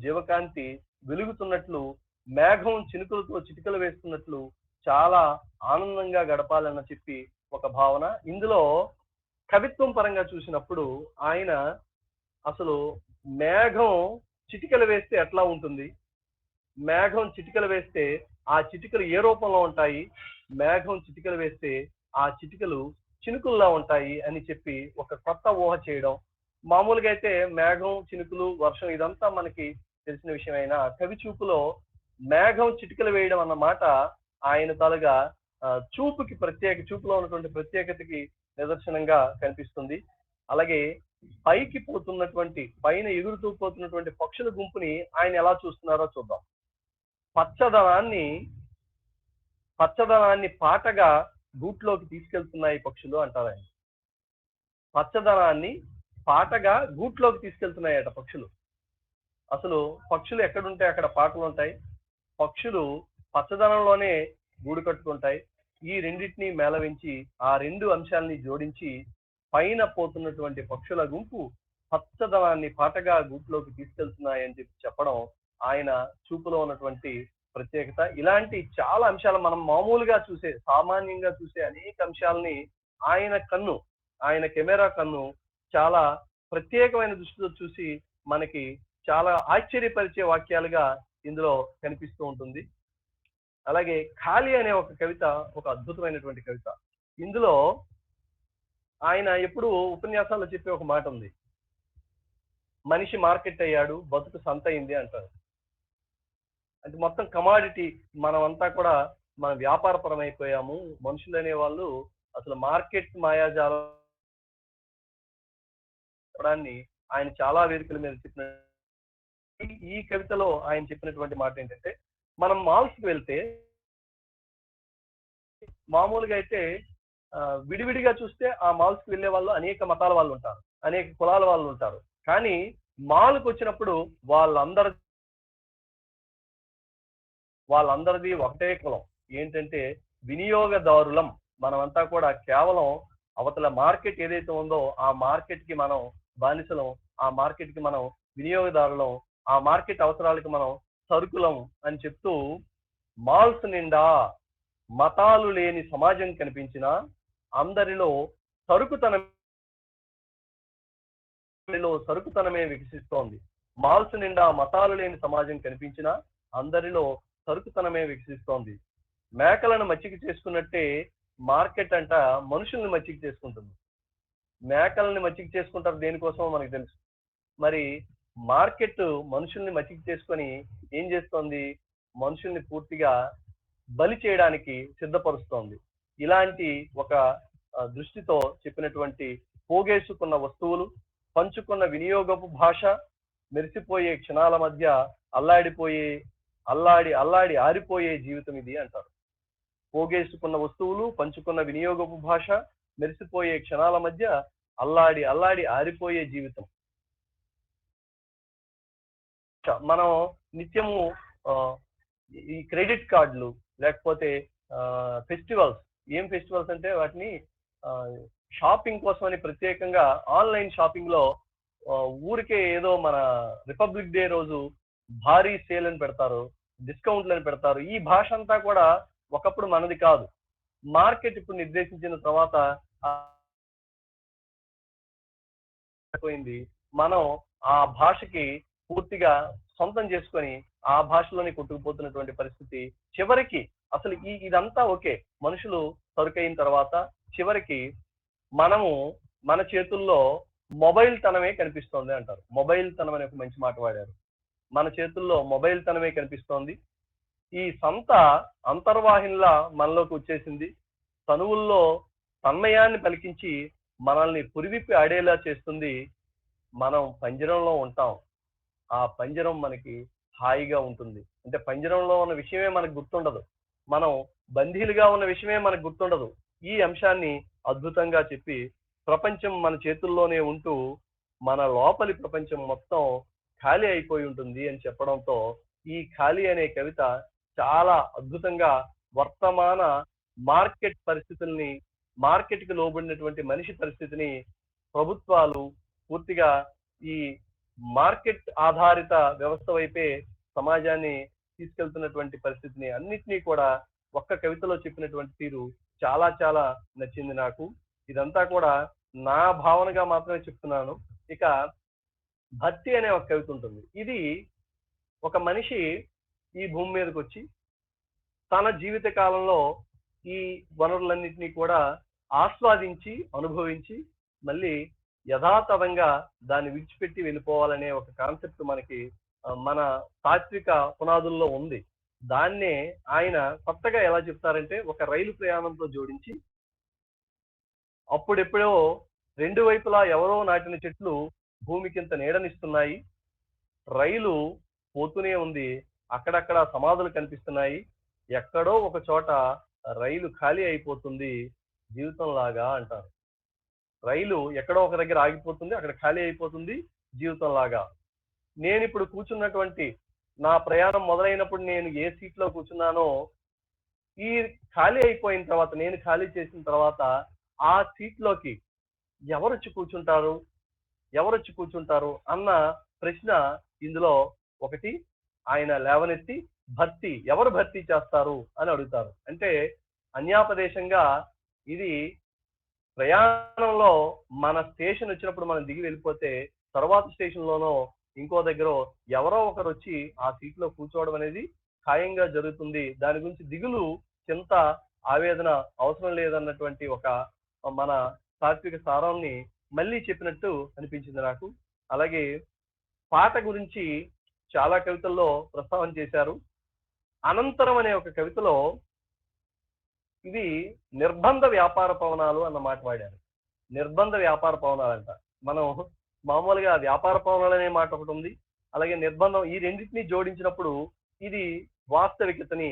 Speaker 3: జీవకాంతి వెలుగుతున్నట్లు, మేఘం చినుకులతో చిటికలు వేస్తున్నట్లు చాలా ఆనందంగా గడపాలని చెప్పి ఒక భావన. ఇందులో కవిత్వం పరంగా చూసినప్పుడు ఆయన అసలు మేఘం చిటికలు వేస్తే ఎట్లా ఉంటుంది, మేఘం చిటికలు వేస్తే ఆ చిటికలు ఏ రూపంలో ఉంటాయి, మేఘం చిటికలు వేస్తే ఆ చిటికలు చినుకుల్లా ఉంటాయి అని చెప్పి ఒక కొత్త ఊహ చేయడం. మామూలుగా అయితే మేఘం, చినుకులు, వర్షం ఇదంతా మనకి తెలిసిన విషయమైనా కవి చూపులో మేఘం చిటికలు వేయడం అన్నమాట ఆయన తాలుగా చూపులో ఉన్నటువంటి ప్రత్యేకతకి నిదర్శనంగా కనిపిస్తుంది. అలాగే పైన ఎగురుతూ పోతున్నటువంటి పక్షుల గుంపుని ఆయన ఎలా చూస్తున్నారో చూద్దాం. పచ్చదనాన్ని పాటగా గూట్లోకి తీసుకెళ్తున్నాయి పక్షులు అంటారు ఆయన. పచ్చదనాన్ని పాటగా గూట్లోకి తీసుకెళ్తున్నాయట పక్షులు. అసలు పక్షులు ఎక్కడుంటే అక్కడ పాటలు ఉంటాయి. పక్షులు పచ్చదనంలోనే గూడు కట్టుకుంటాయి. ఈ రెండింటినీ మేళవించి ఆ రెండు అంశాలని జోడించి పైన పోతున్నటువంటి పక్షుల గుంపు పచ్చదనాన్ని పాటగా గూట్లోకి తీసుకెళ్తున్నాయని చెప్పడం ఆయన చూపులో ఉన్నటువంటి ప్రత్యేకత. ఇలాంటి చాలా అంశాలు మనం మామూలుగా చూసే, సామాన్యంగా చూసే అనేక అంశాలని ఆయన కెమెరా కన్ను చాలా ప్రత్యేకమైన దృష్టితో చూసి మనకి చాలా ఆశ్చర్యపరిచే వాక్యాలుగా ఇందులో కనిపిస్తూ ఉంటుంది. అలాగే ఖాళీ అనే ఒక కవిత ఒక అద్భుతమైనటువంటి కవిత. ఇందులో ఆయన ఎప్పుడు ఉపన్యాసాల్లో చెప్పే ఒక మాట ఉంది, మనిషి మార్కెట్ అయ్యాడు, బతుకు సంత అయింది అంటారు. అంటే మొత్తం కమాడిటీ, మనమంతా కూడా మన వ్యాపారపరం అయిపోయాము. మనుషులు అనే వాళ్ళు అసలు మార్కెట్ మాయాజాలం ఆయన చాలా వేదికల మీద చెప్పిన ఈ కవితలో ఆయన చెప్పినటువంటి మాట ఏంటంటే, మనం మాల్స్ కి వెళ్తే మామూలుగా అయితే విడివిడిగా చూస్తే ఆ మాల్స్ కి వెళ్ళే వాళ్ళు అనేక మతాల వాళ్ళు ఉంటారు, అనేక కులాల వాళ్ళు ఉంటారు. కానీ మాల్కి వచ్చినప్పుడు వాళ్ళందరిది ఒకటే కులం. ఏంటంటే వినియోగదారులం. మనమంతా కూడా కేవలం అవతల మార్కెట్ ఏదైతే ఉందో ఆ మార్కెట్ కి మనం బానిసలం, ఆ మార్కెట్ కి మనం వినియోగదారులం, ఆ మార్కెట్ అవసరాలకి మనం సరుకులం అని చెప్తూ, మాల్స్ నిండా మతాలు లేని సమాజం కనిపించినా అందరిలో సరుకుతనమే వికసిస్తోంది. మాల్స్ నిండా మతాలు లేని సమాజం కనిపించినా అందరిలో సరుకుతనమే వికసిస్తోంది. మేకలను మచ్చిక చేసుకున్నట్టే మార్కెట్ అంట మనుషుల్ని మచ్చిక చేసుకుంటుంది. మేకల్ని మచ్చిక చేసుకుంటారు దేనికోసమో మనకు తెలుసు. మరి మార్కెట్ మనుషుల్ని మచ్చిక చేసుకొని ఏం చేస్తోంది? మనుషుల్ని పూర్తిగా బలి చేయడానికి సిద్ధపరుస్తోంది. ఇలాంటి ఒక దృష్టితో చెప్పినటువంటి పోగేసుకున్న వస్తువులు, పంచుకున్న వినియోగపు భాష, మెరిసిపోయే క్షణాల మధ్య అల్లాడి ఆరిపోయే జీవితం ఇది అంటారు. పోగేసుకున్న వస్తువులు, పంచుకున్న వినియోగపు భాష, మెరిసిపోయే క్షణాల మధ్య అల్లాడి ఆరిపోయే జీవితం. మనం నిత్యము ఈ క్రెడిట్ కార్డులు లేకపోతే ఫెస్టివల్స్, ఏం ఫెస్టివల్స్ అంటే వాటిని షాపింగ్ కోసమని ప్రత్యేకంగా ఆన్లైన్ షాపింగ్ లో ఊరికే ఏదో మన రిపబ్లిక్ డే రోజు భారీ సేల్ అని పెడతారు, డిస్కౌంట్లు అని పెడతారు. ఈ భాష అంతా కూడా ఒకప్పుడు మనది కాదు. మార్కెట్ ఇప్పుడు నిర్దేశించిన తర్వాత పోయింది. మనం ఆ భాషకి పూర్తిగా సొంతం చేసుకొని ఆ భాషలోనే కొట్టుకుపోతున్నటువంటి పరిస్థితి. చివరికి అసలు ఇదంతా ఓకే, మనుషులు సరుకైన తర్వాత చివరికి మన చేతుల్లో మొబైల్ తనమే కనిపిస్తోంది అంటారు. మొబైల్ తనం అనే ఒక మంచి మాట వాడారు. మన చేతుల్లో మొబైల్ తనమే కనిపిస్తోంది. ఈ సంత అంతర్వాహినిలా మనలోకి వచ్చేసింది. తనువుల్లో తన్మయాన్ని పలికించి మనల్ని పురివిప్పి ఆడేలా చేస్తుంది. మనం పంజరంలో ఉంటాం, ఆ పంజరం మనకి హాయిగా ఉంటుంది. అంటే పంజరంలో ఉన్న విషయమే మనకు గుర్తుండదు, మనం బందీలుగా ఉన్న విషయమే మనకు గుర్తుండదు. ఈ అంశాన్ని అద్భుతంగా చెప్పి, ప్రపంచం మన చేతుల్లోనే ఉంటూ మన లోపలి ప్రపంచం మొత్తం ఖాళీ అయిపోయి ఉంటుంది అని చెప్పడంతో ఈ ఖాళీ అనే కవిత చాలా అద్భుతంగా వర్తమాన మార్కెట్ పరిస్థితుల్ని, మార్కెట్ కి లోబడినటువంటి మనిషి పరిస్థితిని, ప్రభుత్వాలు పూర్తిగా ఈ మార్కెట్ ఆధారిత వ్యవస్థ వైపే సమాజాన్ని తీసుకెళ్తున్నటువంటి పరిస్థితిని అన్నిటినీ కూడా ఒక్క కవితలో చెప్పినటువంటి తీరు చాలా చాలా నచ్చింది నాకు. ఇదంతా కూడా నా భావనగా మాత్రమే చెప్తున్నాను. ఇక భక్తి అనే ఒక కవిత ఉంటుంది. ఇది ఒక మనిషి ఈ భూమి మీదకి వచ్చి తన జీవిత కాలంలో ఈ వనరులన్నింటినీ కూడా ఆస్వాదించి అనుభవించి మళ్ళీ యథాతథంగా దాన్ని విడిచిపెట్టి వెళ్ళిపోవాలనే ఒక కాన్సెప్ట్ మనకి మన తాత్విక పునాదుల్లో ఉంది. దాన్నే ఆయన కొత్తగా ఎలా చెప్తారంటే, ఒక రైలు ప్రయాణంతో జోడించి, అప్పుడెప్పుడో రెండు వైపులా ఎవరో నాటిన చెట్లు భూమికింత నీడనిస్తున్నాయి, రైలు పోతూనే ఉంది, అక్కడక్కడ సమాధులు కనిపిస్తున్నాయి, ఎక్కడో ఒక చోట రైలు ఖాళీ అయిపోతుంది జీవితం లాగా అంటారు. రైలు ఎక్కడో ఒక దగ్గర ఆగిపోతుంది, అక్కడ ఖాళీ అయిపోతుంది జీవితం లాగా. నేను ఇప్పుడు కూర్చున్నటువంటి నా ప్రయాణం మొదలైనప్పుడు నేను ఏ సీట్ లో కూర్చున్నానో, ఈ ఖాళీ అయిపోయిన తర్వాత, నేను ఖాళీ చేసిన తర్వాత ఆ సీట్ లోకి ఎవరొచ్చి కూర్చుంటారు అన్న ప్రశ్న ఇందులో ఒకటి ఆయన లేవనెత్తి ఎవరు భర్తీ చేస్తారు అని అడుగుతారు. అంటే అన్యాపదేశంగా ఇది ప్రయాణంలో మన స్టేషన్ వచ్చినప్పుడు మనం దిగి వెళ్ళిపోతే తర్వాత స్టేషన్ లోనో ఇంకో దగ్గర ఎవరో ఒకరు వచ్చి ఆ సీట్ లో కూర్చోవడం అనేది ఖాయంగా జరుగుతుంది. దాని గురించి దిగులు, చింత, ఆవేదన అవసరం లేదన్నటువంటి ఒక మన తాత్విక సారాన్ని మళ్ళీ చెప్పినట్టు అనిపించింది నాకు. అలాగే పాట గురించి చాలా కవితల్లో ప్రస్తావన చేశారు. అనంతరం అనే ఒక కవితలో ఇది నిర్బంధ వ్యాపార పవనాలు అన్న మాట వాడారు. నిర్బంధ వ్యాపార పవనాలు అంట. మనం మామూలుగా వ్యాపార పవనాలు అనే మాట ఒకటి ఉంది, అలాగే నిర్బంధం, ఈ రెండింటినీ జోడించినప్పుడు ఇది వాస్తవికతని,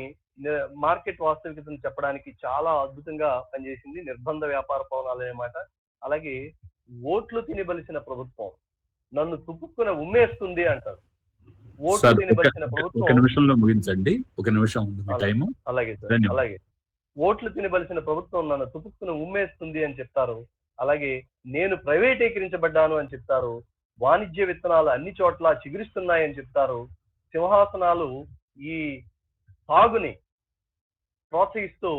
Speaker 3: మార్కెట్ వాస్తవికతని చెప్పడానికి చాలా అద్భుతంగా పనిచేసింది నిర్బంధ వ్యాపార పవనాలు అనే మాట. అలాగే ఓట్లు తినిబలిసిన ప్రభుత్వం నన్ను తుప్పుక్కున ఉమ్మేస్తుంది అంటారు. ఓట్లు తినిబలిసిన ప్రభుత్వం,
Speaker 2: ఒక నిమిషంలో ముగించండి, ఒక నిమిషం ఉంది టైము.
Speaker 3: అలాగే సార్, అలాగే ఓట్లు తినబలిసిన ప్రభుత్వం నన్ను తుపుక్కును ఉమ్మేస్తుంది అని చెప్తారు. అలాగే నేను ప్రైవేటీకరించబడ్డాను అని చెప్తారు. వాణిజ్య విత్తనాలు అన్ని చోట్ల చిగురిస్తున్నాయని చెప్తారు. సింహాసనాలు ఈ సాగుని ప్రోత్సహిస్తూ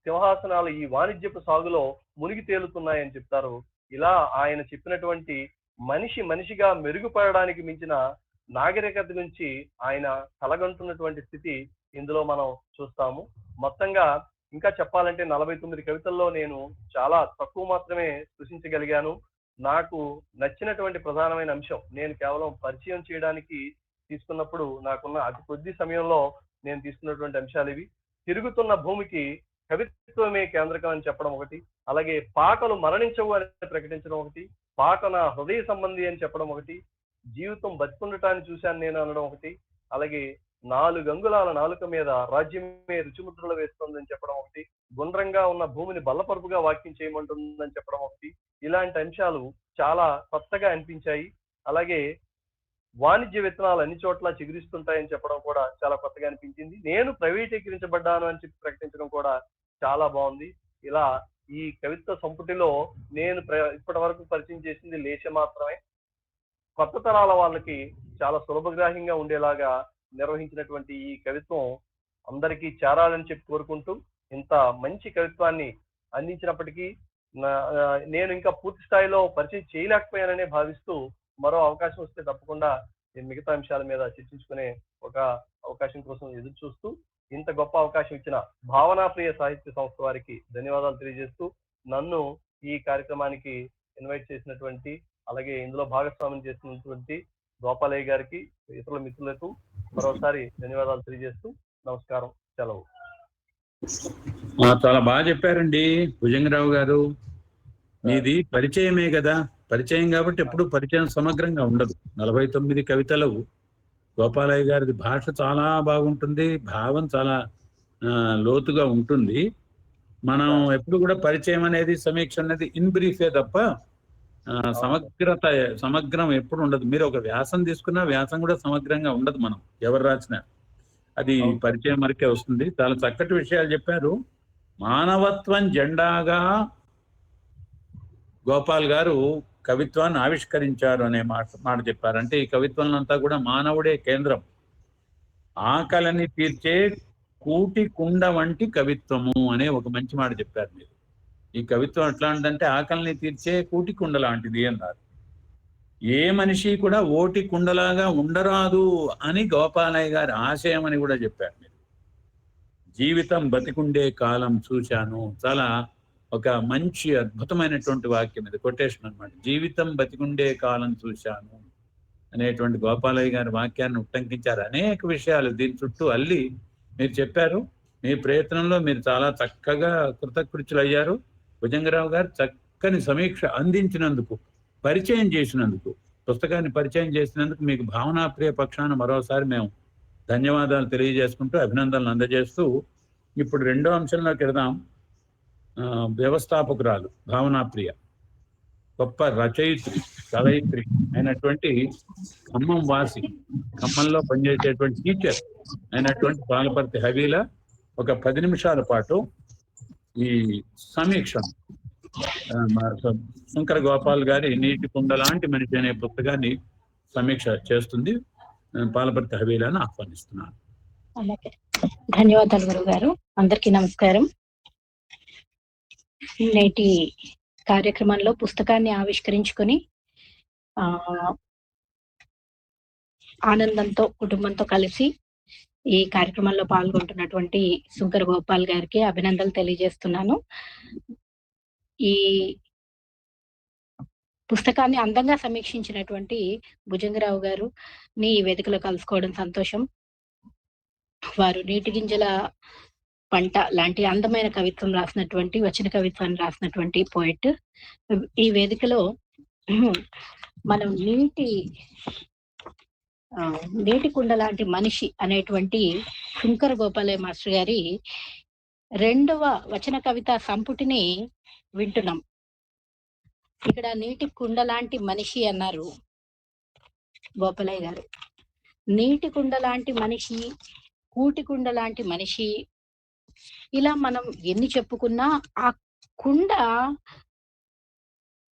Speaker 3: సింహాసనాలు ఈ వాణిజ్యపు సాగులో మునిగి తేలుతున్నాయని చెప్తారు. ఇలా ఆయన చెప్పినటువంటి మనిషిగా మెరుగుపడడానికి మించిన నాగరికత నుంచి ఆయన కలగంటున్నటువంటి స్థితి ఇందులో మనం చూస్తాము. మొత్తంగా ఇంకా చెప్పాలంటే 49 కవితల్లో నేను చాలా తక్కువ మాత్రమే సృష్టించగలిగాను. నాకు నచ్చినటువంటి ప్రధానమైన అంశం, నేను కేవలం పరిచయం చేయడానికి తీసుకున్నప్పుడు నాకున్న అతి కొద్ది సమయంలో నేను తీసుకున్నటువంటి అంశాలు ఇవి. తిరుగుతున్న భూమికి కవిత్వమే కేంద్రకం అని చెప్పడం ఒకటి, అలాగే పాటలు మరణించవు అని ప్రకటించడం ఒకటి, పాట నా హృదయ సంబంధి అని చెప్పడం ఒకటి, జీవితం బతికుండటాన్ని చూశాను నేను అనడం ఒకటి, అలాగే 4 అంగుళాల నాలుక మీద రాజ్యమే రుచిముద్రలు వేస్తుందని చెప్పడం ఒకటి, గుండ్రంగా ఉన్న భూమిని బల్లపరుపుగా వాక్యం చేయమంటుందని చెప్పడం ఒకటి. ఇలాంటి అంశాలు చాలా కొత్తగా అనిపించాయి. అలాగే వాణిజ్య విత్తనాలు అన్ని చోట్ల చిగురిస్తుంటాయని చెప్పడం కూడా చాలా కొత్తగా అనిపించింది. నేను ప్రైవేటీకరించబడ్డాను అని చెప్పి ప్రకటించడం కూడా చాలా బాగుంది. ఇలా ఈ కవిత్వ సంపుటిలో నేను ఇప్పటి వరకు పరిచయం చేసింది లేశ మాత్రమే. కొత్త తరాల వాళ్ళకి చాలా సులభగ్రాహ్యంగా ఉండేలాగా నిర్వహించినటువంటి ఈ కవిత్వం అందరికీ చేరాలని చెప్పి కోరుకుంటూ, ఇంత మంచి కవిత్వాన్ని అందించినప్పటికీ నేను ఇంకా పూర్తి స్థాయిలో పరిచయం చేయలేకపోయాననే భావిస్తూ, మరో అవకాశం వస్తే తప్పకుండా నేను మిగతా అంశాల మీద చర్చించుకునే ఒక అవకాశం కోసం ఎదురు చూస్తూ, ఇంత గొప్ప అవకాశం ఇచ్చిన భావనాప్రియ సాహిత్య సంస్థ వారికి ధన్యవాదాలు తెలియజేస్తూ, నన్ను ఈ కార్యక్రమానికి ఇన్వైట్ చేసినటువంటి, అలాగే ఇందులో భాగస్వామ్యం చేసినటువంటి గోపాలయ్య గారికి, ఇతరుల మిత్రులకు మరోసారి ధన్యవాదాలు తెలియజేస్తూ నమస్కారం, సెలవు.
Speaker 2: చాలా బాగా చెప్పారండి భుజంగరావు గారు. మీది పరిచయమే కదా, పరిచయం కాబట్టి ఎప్పుడు పరిచయం సమగ్రంగా ఉండదు. 49 కవితలు గోపాలయ్య గారిది భాష చాలా బాగుంటుంది, భావం చాలా లోతుగా ఉంటుంది. మనం ఎప్పుడు కూడా పరిచయం అనేది, సమీక్ష అనేది ఇన్ బ్రీఫే తప్ప సమగ్రం ఎప్పుడు ఉండదు. మీరు ఒక వ్యాసం తీసుకున్నా వ్యాసం కూడా సమగ్రంగా ఉండదు, మనం ఎవరు రాసినా అది పరిచయం వరకే వస్తుంది. చాలా చక్కటి విషయాలు చెప్పారు. మానవత్వం జెండాగా గోపాల్ గారు కవిత్వాన్ని ఆవిష్కరించారు అనే మాట చెప్పారు. అంటే ఈ కవిత్వం అంతా కూడా మానవుడే కేంద్రం. ఆకలిని తీర్చే కూటి కుండ వంటి కవిత్వము అనే ఒక మంచి మాట చెప్పారు మీరు. ఈ కవిత్వం ఎట్లాంటిదంటే ఆకలిని తీర్చే కూటి కుండ లాంటిది అన్నారు. ఏ మనిషి కూడా ఓటి కుండలాగా ఉండరాదు అని గోపాలయ్య గారి ఆశయం అని కూడా చెప్పారు మీరు. జీవితం బతికుండే కాలం చూశాను, చాలా ఒక మంచి అద్భుతమైనటువంటి వాక్యం ఇది, కొటేషన్ అన్నమాట. జీవితం బతికుండే కాలం చూశాను అనేటువంటి గోపాలయ్య గారి వాక్యాన్ని ఉట్టంకించారు. అనేక విషయాలు దీని చుట్టూ అల్లి మీరు చెప్పారు. మీ ప్రయత్నంలో మీరు చాలా చక్కగా కృతకృత్యులు అయ్యారు. భుజంగరావు గారు చక్కని సమీక్ష అందించినందుకు, పరిచయం చేసినందుకు, పుస్తకాన్ని పరిచయం చేసినందుకు మీకు భావనాప్రియ పక్షాన మరోసారి మేము ధన్యవాదాలు తెలియజేసుకుంటూ, అభినందనలు అందజేస్తూ ఇప్పుడు రెండో అంశంలోకి వెళదాం. వ్యవస్థాపకురాలు భావనాప్రియ, గొప్ప రచయిత్రి, కవయిత్రి అయినటువంటి ఖమ్మం వాసి, ఖమ్మంలో పనిచేసేటువంటి టీచర్ అయినటువంటి పాలపర్తి హవీల ఒక 10 నిమిషాల పాటు ఈ సమీక్షను శంకర గోపాల్ గారి నీటి కుండ లాంటి మనిషి అనే పుస్తకాన్ని సమీక్ష చేస్తుంది. పాలపర్తి హవీలను ఆహ్వానిస్తున్నాను.
Speaker 4: ధన్యవాదాలు గురువు గారు. అందరికీ నమస్కారం. నేటి కార్యక్రమంలో పుస్తకాన్ని ఆవిష్కరించుకొని ఆనందంతో కుటుంబంతో కలిసి ఈ కార్యక్రమంలో పాల్గొంటున్నటువంటి శంకర గోపాల్ గారికి అభినందనలు తెలియజేస్తున్నాను. ఈ పుస్తకాన్ని అందంగా సమీక్షించినటువంటి భుజంగరావు గారు ఈ వేదికలో కలుసుకోవడం సంతోషం. వారు నీటి గింజల పంట లాంటి అందమైన కవిత్వం రాసినటువంటి, వచన కవిత్వాన్ని రాసినటువంటి పోయిట్. ఈ వేదికలో మనం నీటి కుండ లాంటి మనిషి అనేటువంటి శంకర గోపాలయ్య మాస్టర్ గారి 2వ వచన కవిత సంపుటిని వింటున్నాం. ఇక్కడ నీటి కుండ లాంటి మనిషి అన్నారు గోపాలయ్య గారు. నీటి కుండ లాంటి మనిషి, కూటి కుండ లాంటి మనిషి, ఇలా మనం ఎన్ని చెప్పుకున్నా ఆ కుండ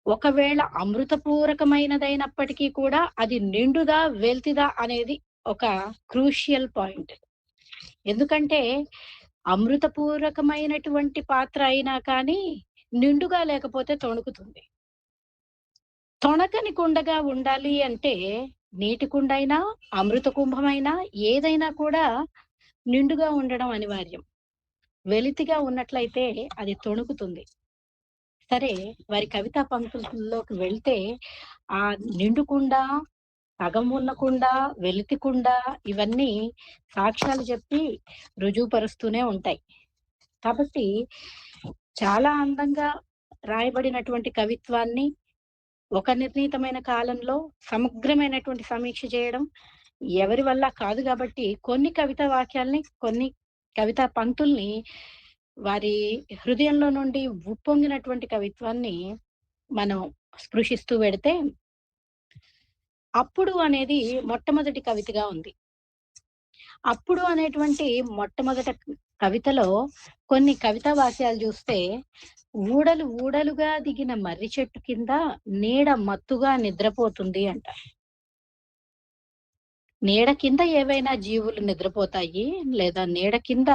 Speaker 4: ఒకవేళ అమృతపూరకమైనదైనప్పటికీ కూడా అది నిండుదా వెల్తిదా అనేది ఒక క్రూషియల్ పాయింట్. ఎందుకంటే అమృతపూరకమైనటువంటి పాత్ర అయినా కానీ నిండుగా లేకపోతే తొణుకుతుంది. తొణకని కుండగా ఉండాలి అంటే నీటి కుండ అయినా అమృత కుంభమైనా ఏదైనా కూడా నిండుగా ఉండడం అనివార్యం. వెలితిగా ఉన్నట్లయితే అది తొణుకుతుంది. సరే, వారి కవితా పంక్తుల్లోకి వెళ్తే ఆ నిండుకుండా, సగం ఉన్నకుండా, వెలితికుండా ఇవన్నీ సాక్ష్యాలు చెప్పి రుజువుపరుస్తూనే ఉంటాయి. కాబట్టి చాలా అందంగా రాయబడినటువంటి కవిత్వాన్ని ఒక నిర్ణీతమైన కాలంలో సమగ్రమైనటువంటి సమీక్ష చేయడం ఎవరి వల్ల కాదు. కాబట్టి కొన్ని కవితా వాక్యాల్ని, కొన్ని కవితా పంక్తుల్ని, వారి హృదయంలో నుండి ఉప్పొంగినటువంటి కవిత్వాన్ని మనం స్పృశిస్తూ పెడితే అప్పుడు అనేది మొట్టమొదటి కవితగా ఉంది. అప్పుడు అనేటువంటి మొట్టమొదటి కవితలో కొన్ని కవితా వాక్యాలు చూస్తే, ఊడలు ఊడలుగా దిగిన మర్రి చెట్టు కింద నీడ మత్తుగా నిద్రపోతుంది అంట. నీడ కింద ఏవైనా జీవులు నిద్రపోతాయి, లేదా నీడ కింద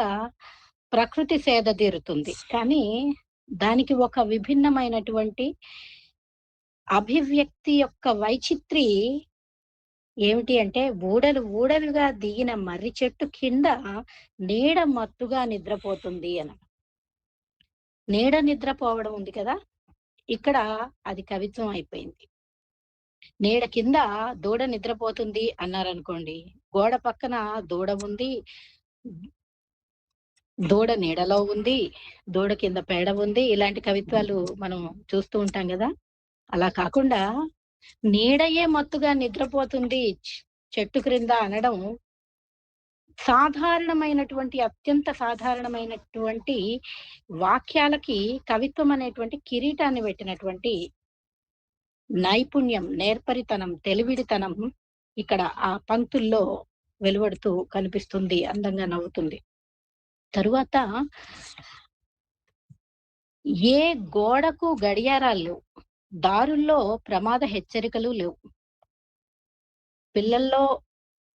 Speaker 4: ప్రకృతి సేద తీరుతుంది. కానీ దానికి ఒక విభిన్నమైనటువంటి అభివ్యక్తి యొక్క వైచిత్రి ఏమిటి అంటే, ఊడలు ఊడలుగా దిగిన మర్రి చెట్టు కింద నీడ మత్తుగా నిద్రపోతుంది అన. నీడ నిద్రపోవడం ఉంది కదా, ఇక్కడ అది కవిత్వం అయిపోయింది. నీడ కింద దూడ నిద్రపోతుంది అన్నారనుకోండి, గోడ పక్కన దూడ ఉంది, దూడ నీడలో ఉంది, దూడ కింద పేడ ఉంది. ఇలాంటి కవిత్వాలు మనం చూస్తూ ఉంటాం కదా. అలా కాకుండా నీడయే మత్తుగా నిద్రపోతుంది చెట్టు క్రింద అనడం సాధారణమైనటువంటి, అత్యంత సాధారణమైనటువంటి వాక్యాలకి కవిత్వం అనేటువంటి కిరీటాన్ని పెట్టినటువంటి నైపుణ్యం, నేర్పరితనం, తెలివిడితనం ఇక్కడ ఆ పంక్తుల్లో వెలువడుతూ కనిపిస్తుంది, అందంగా నవ్వుతుంది. తరువాత ఏ గోడకు గడియారాలు లేవు, దారుల్లో ప్రమాద హెచ్చరికలు లేవు,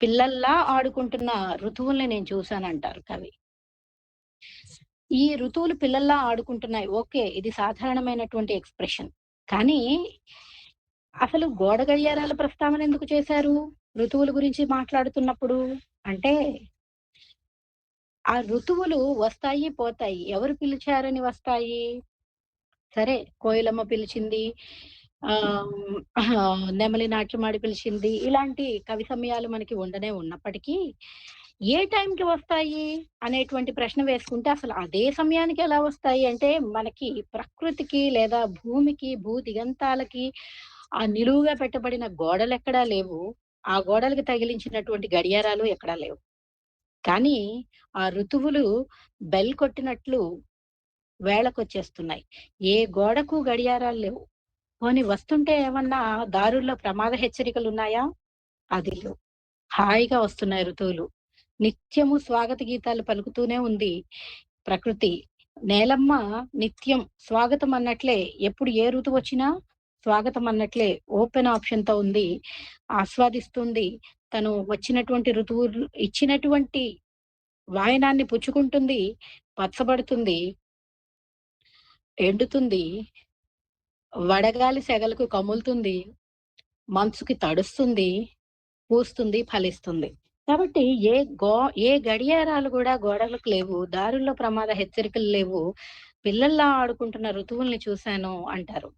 Speaker 4: పిల్లల్లా ఆడుకుంటున్న ఋతువుల్ని నేను చూశానంటారు కవి. ఈ ఋతువులు పిల్లల్లా ఆడుకుంటున్నాయి, ఓకే, ఇది సాధారణమైనటువంటి ఎక్స్ప్రెషన్. కానీ అసలు గోడ గడియారాల ప్రస్తావన ఎందుకు చేశారు ఋతువుల గురించి మాట్లాడుతున్నప్పుడు అంటే, ఆ ఋతువులు వస్తాయి పోతాయి, ఎవరు పిలిచారని వస్తాయి? సరే, కోయిలమ్మ పిలిచింది, నెమలి నాట్యమాడి పిలిచింది, ఇలాంటి కవి సమయాలు మనకి ఉండనే ఉన్నప్పటికీ ఏ టైంకి వస్తాయి అనేటువంటి ప్రశ్న వేసుకుంటే, అసలు అదే సమయానికి ఎలా వస్తాయి అంటే, మనకి ప్రకృతికి లేదా భూమికి, భూ దిగంతాలకి ఆ నిలువుగా పెట్టబడిన గోడలు ఎక్కడా లేవు, ఆ గోడలకి తగిలించినటువంటి గడియారాలు ఎక్కడా లేవు. కానీ ఆ ఋతువులు బెల్ కొట్టినట్లు వేళకొచ్చేస్తున్నాయి. ఏ గోడకు గడియారాలు లేవు. పోనీ వస్తుంటే ఏమన్నా దారుల్లో ప్రమాద హెచ్చరికలున్నాయా? అది లేవు. హాయిగా వస్తున్నాయి ఋతువులు. నిత్యము స్వాగత గీతాలు పలుకుతూనే ఉంది ప్రకృతి. నేలమ్మ నిత్యం స్వాగతం అన్నట్లే, ఎప్పుడు ఏ ఋతువు వచ్చినా స్వాగతం అన్నట్లే ఓపెన్ ఆప్షన్ తో ఉంది. ఆస్వాదిస్తుంది. తను వచ్చినటువంటి ఋతువులు ఇచ్చినటువంటి వాయనాన్ని పుచ్చుకుంటుంది, పచ్చబడుతుంది, ఎండుతుంది, వడగాలి సెగలకు కములుతుంది, మంచుకి తడుస్తుంది, పూస్తుంది, ఫలిస్తుంది. కాబట్టి ఏ గడియారాలు కూడా గోడలకు లేవు, దారుల్లో ప్రమాద హెచ్చరికలు లేవు, పిల్లల్లా ఆడుకుంటున్న ఋతువుల్ని చూశాను అంటారు.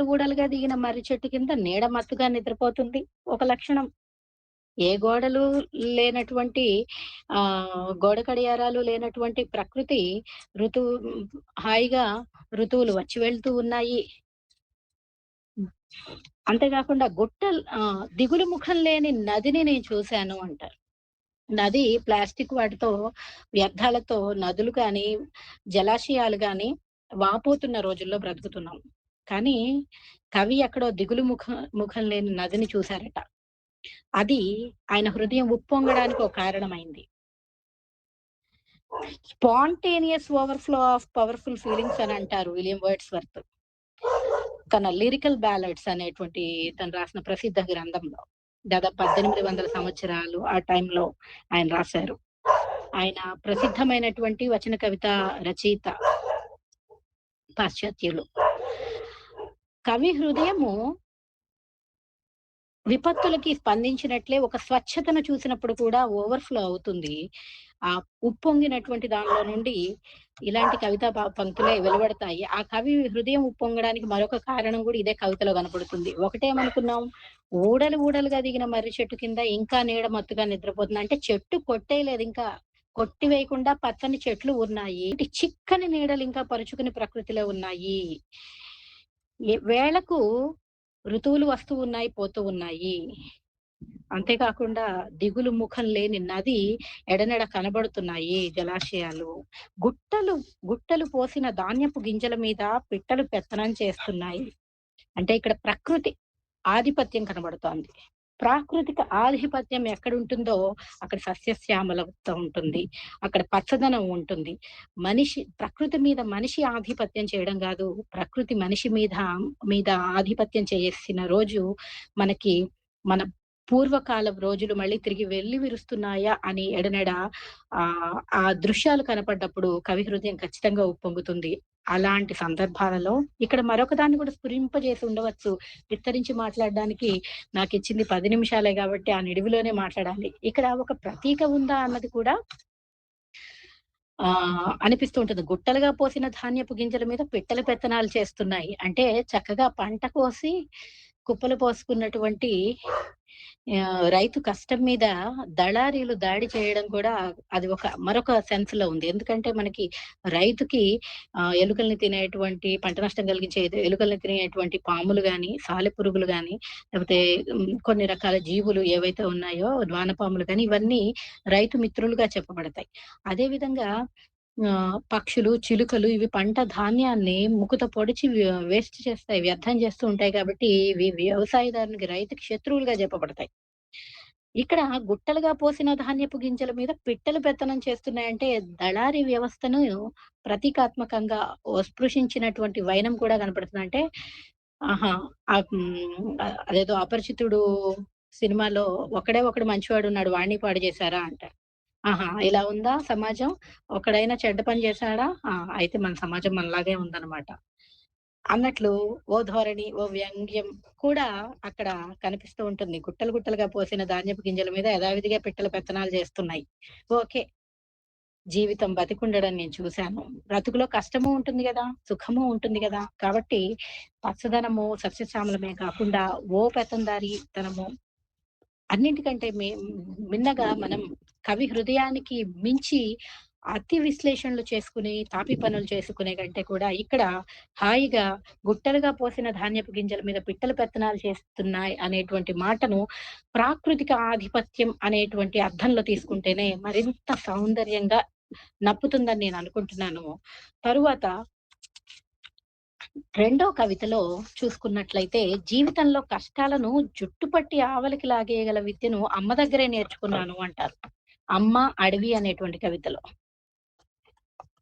Speaker 4: ఊడలుగా దిగిన మర్రి చెట్టు కింద నీడ మత్తుగా నిద్రపోతుంది ఒక లక్షణం. ఏ గోడలు లేనటువంటి గోడ గడియారాలు లేనటువంటి ప్రకృతి ఋతువు హాయిగా ఋతువులు వచ్చి వెళ్తూ ఉన్నాయి. అంతేకాకుండా దిగులు ముఖం లేని నదిని నేను చూశాను అంటారు. నది ప్లాస్టిక్ వాటితో, వ్యర్థాలతో నదులు కానీ జలాశయాలు కానీ వాపోతున్న రోజుల్లో బ్రతుకుతున్నాం. కానీ కవి ఎక్కడో దిగులు ముఖం లేని నదిని చూశారట. అది ఆయన హృదయం ఉప్పొంగడానికి ఒక కారణమైంది. Spontaneous overflow of powerful feelings అని అంటారు విలియం వర్డ్స్వర్త్ తన లిరికల్ బ్యాలెడ్స్ అనేటువంటి తను రాసిన ప్రసిద్ధ గ్రంథంలో. దాదాపు 1800 సంవత్సరాలు ఆ టైంలో ఆయన రాశారు. ఆయన ప్రసిద్ధమైనటువంటి వచన కవిత రచయిత పాశ్చాత్యులు. కవి హృదయము విపత్తులకి స్పందించినట్లే ఒక స్వచ్ఛతను చూసినప్పుడు కూడా ఓవర్ఫ్లో అవుతుంది. ఆ ఉప్పొంగినటువంటి దానిలో నుండి ఇలాంటి కవితా పంక్తులే వెలువడతాయి. ఆ కవి హృదయం ఉప్పొంగడానికి మరొక కారణం కూడా ఇదే కవితలో కనపడుతుంది. ఒకటేమనుకున్నాం, ఊడలుగా దిగిన మర్రి చెట్టు కింద ఇంకా నీడ మత్తుగా నిద్రపోతుంది. అంటే చెట్టు కొట్టేయలేదు, ఇంకా కొట్టివేయకుండా పచ్చని చెట్లు ఉన్నాయి, చిక్కని నీడలు ఇంకా పరుచుకుని ప్రకృతిలో ఉన్నాయి. వేళకు ఋతువులు వస్తూ ఉన్నాయి, పోతూ ఉన్నాయి. అంతేకాకుండా దిగులు ముఖం లేని నది ఎడనెడ కనబడుతున్నాయి, జలాశయాలు. గుట్టలు పోసిన ధాన్యపు గింజల మీద పిట్టలు పెత్తనం చేస్తున్నాయి. అంటే ఇక్కడ ప్రకృతి ఆధిపత్యం కనబడుతోంది. ప్రాకృతిక ఆధిపత్యం ఎక్కడుంటుందో అక్కడ సస్యశ్యామలత ఉంటుంది, అక్కడ పచ్చదనం ఉంటుంది. ప్రకృతి మీద మనిషి ఆధిపత్యం చేయడం కాదు, ప్రకృతి మనిషి మీద ఆధిపత్యం చేసిన రోజు మనకి మన పూర్వకాల రోజులు మళ్ళీ తిరిగి వెళ్లి విరుస్తున్నాయా అని ఎడనెడ ఆ దృశ్యాలు కనపడ్డప్పుడు కవి హృదయం ఖచ్చితంగా ఉప్పొంగుతుంది. అలాంటి సందర్భాలలో ఇక్కడ మరొక దాన్ని కూడా స్ఫురింపజేసి ఉండవచ్చు. విస్తరించి మాట్లాడడానికి నాకు ఇచ్చింది 10 నిమిషాలే కాబట్టి ఆ నిడివిలోనే మాట్లాడాలి. ఇక్కడ ఒక ప్రతీక ఉందా అన్నది కూడా అనిపిస్తూ ఉంటుంది. గుట్టలుగా పోసిన ధాన్యపు గింజల మీద పిట్టల పెత్తనాలు చేస్తున్నాయి. అంటే చక్కగా పంట కోసి కుప్పలు పోసుకున్నటువంటి రైతు కష్టం మీద దళారీలు దాడి చేయడం కూడా అది మరొక సెన్స్ లో ఉంది. ఎందుకంటే మనకి రైతుకి ఎలుకల్ని తినేటువంటి, పంట నష్టం కలిగించే ఎలుకల్ని తినేటువంటి పాములు గాని, సాలెపురుగులు గాని, లేకపోతే కొన్ని రకాల జీవులు ఏవైతే ఉన్నాయో వానపాములు గాని, ఇవన్నీ రైతు మిత్రులుగా చెప్పబడతాయి. అదే విధంగా పక్షులు, చిలుకలు ఇవి పంట ధాన్యాన్ని ముక్కుతో పొడిచి వేస్ట్ చేస్తాయి, వ్యర్థం చేస్తూ ఉంటాయి. కాబట్టి ఇవి వ్యవసాయదారునికి, రైతుకి శత్రువులుగా చెప్పబడతాయి. ఇక్కడ గుట్టలుగా పోసిన ధాన్యపు గింజల మీద పిట్టలు పెత్తనం చేస్తున్నాయంటే దళారీ వ్యవస్థను ప్రతీకాత్మకంగా స్పృశించినటువంటి వైనం కూడా కనపడుతుంది. అంటే అదేదో అపరిచితుడు సినిమాలో ఒకడు మంచివాడు ఉన్నాడు, వాణ్ణి పాడు చేశారా అంటారు. ఇలా ఉందా సమాజం? ఒకడైనా చెడ్డ పని చేశాడా? అయితే మన సమాజం మనలాగే ఉందన్నమాట అన్నట్లు ఓ ధోరణి, ఓ వ్యంగ్యం కూడా అక్కడ కనిపిస్తూ ఉంటుంది. గుట్టలుగా పోసిన ధాన్యపు గింజల మీద యథావిధిగా పిట్టల పెత్తనాలు చేస్తున్నాయి. ఓకే, జీవితం బతికుండడం నేను చూశాను. బ్రతుకులో కష్టము ఉంటుంది కదా, సుఖము ఉంటుంది కదా. కాబట్టి పచ్చదనము, సస్యశ్యామలమే కాకుండా ఓ పెత్తందారి తనము అన్నింటికంటే మిన్నగా మనం కవి హృదయానికి మించి అతి విశ్లేషణలు చేసుకుని తాపి పనులు చేసుకునే కంటే కూడా ఇక్కడ హాయిగా గుట్టలుగా పోసిన ధాన్యపు గింజల మీద పిట్టలు పెత్తనాలు చేస్తున్నాయి అనేటువంటి మాటను ప్రాకృతిక ఆధిపత్యం అనేటువంటి అర్థంలో తీసుకుంటేనే మరింత సౌందర్యంగా నప్పుతుందని నేను అనుకుంటున్నాను. తరువాత రెండో కవితలో చూసుకున్నట్లయితే జీవితంలో కష్టాలను జుట్టుపట్టి ఆవలికి లాగేయగల విద్యను అమ్మ దగ్గరే నేర్చుకున్నాను అంటారు. అమ్మ అడవి అనేటువంటి కవితలో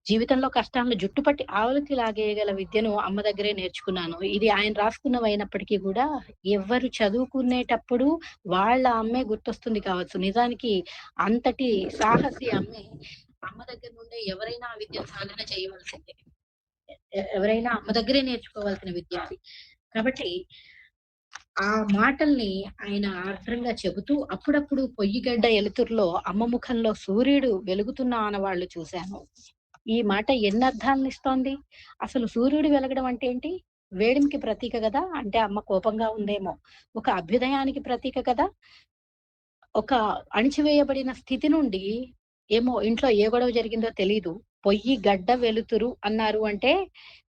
Speaker 4: జీవితంలో కష్టాలను జుట్టుపట్టి ఆవలికి లాగేయగల విద్యను అమ్మ దగ్గరే నేర్చుకున్నాను. ఇది ఆయన రాసుకున్నవైనప్పటికీ కూడా ఎవరు చదువుకునేటప్పుడు వాళ్ళ అమ్మే గుర్తొస్తుంది కావచ్చు. నిజానికి అంతటి సాహసి అమ్మ దగ్గర నుండే ఎవరైనా ఆ విద్యను సాధన చేయవలసిందే. ఎవరైనా అమ్మ దగ్గరే నేర్చుకోవాల్సిన విద్య అది. కాబట్టి ఆ మాటల్ని ఆయన ఆర్ద్రంగా చెబుతూ అప్పుడప్పుడు పొయ్యిగడ్డ ఎలుతురులో అమ్మ ముఖంలో సూర్యుడు వెలుగుతున్న ఆనవాళ్లు చూశాను. ఈ మాట ఎన్ని అర్థాలను ఇస్తోంది? అసలు సూర్యుడు వెలగడం అంటే ఏంటి? వేడిమికి ప్రతీక కదా, అంటే అమ్మ కోపంగా ఉందేమో. ఒక అభ్యుదయానికి ప్రతీక కదా, ఒక అణిచివేయబడిన స్థితి నుండి ఏమో ఇంట్లో ఏ గొడవ జరిగిందో తెలీదు, పొయ్యి గడ్డ వెలుతురు అన్నారు అంటే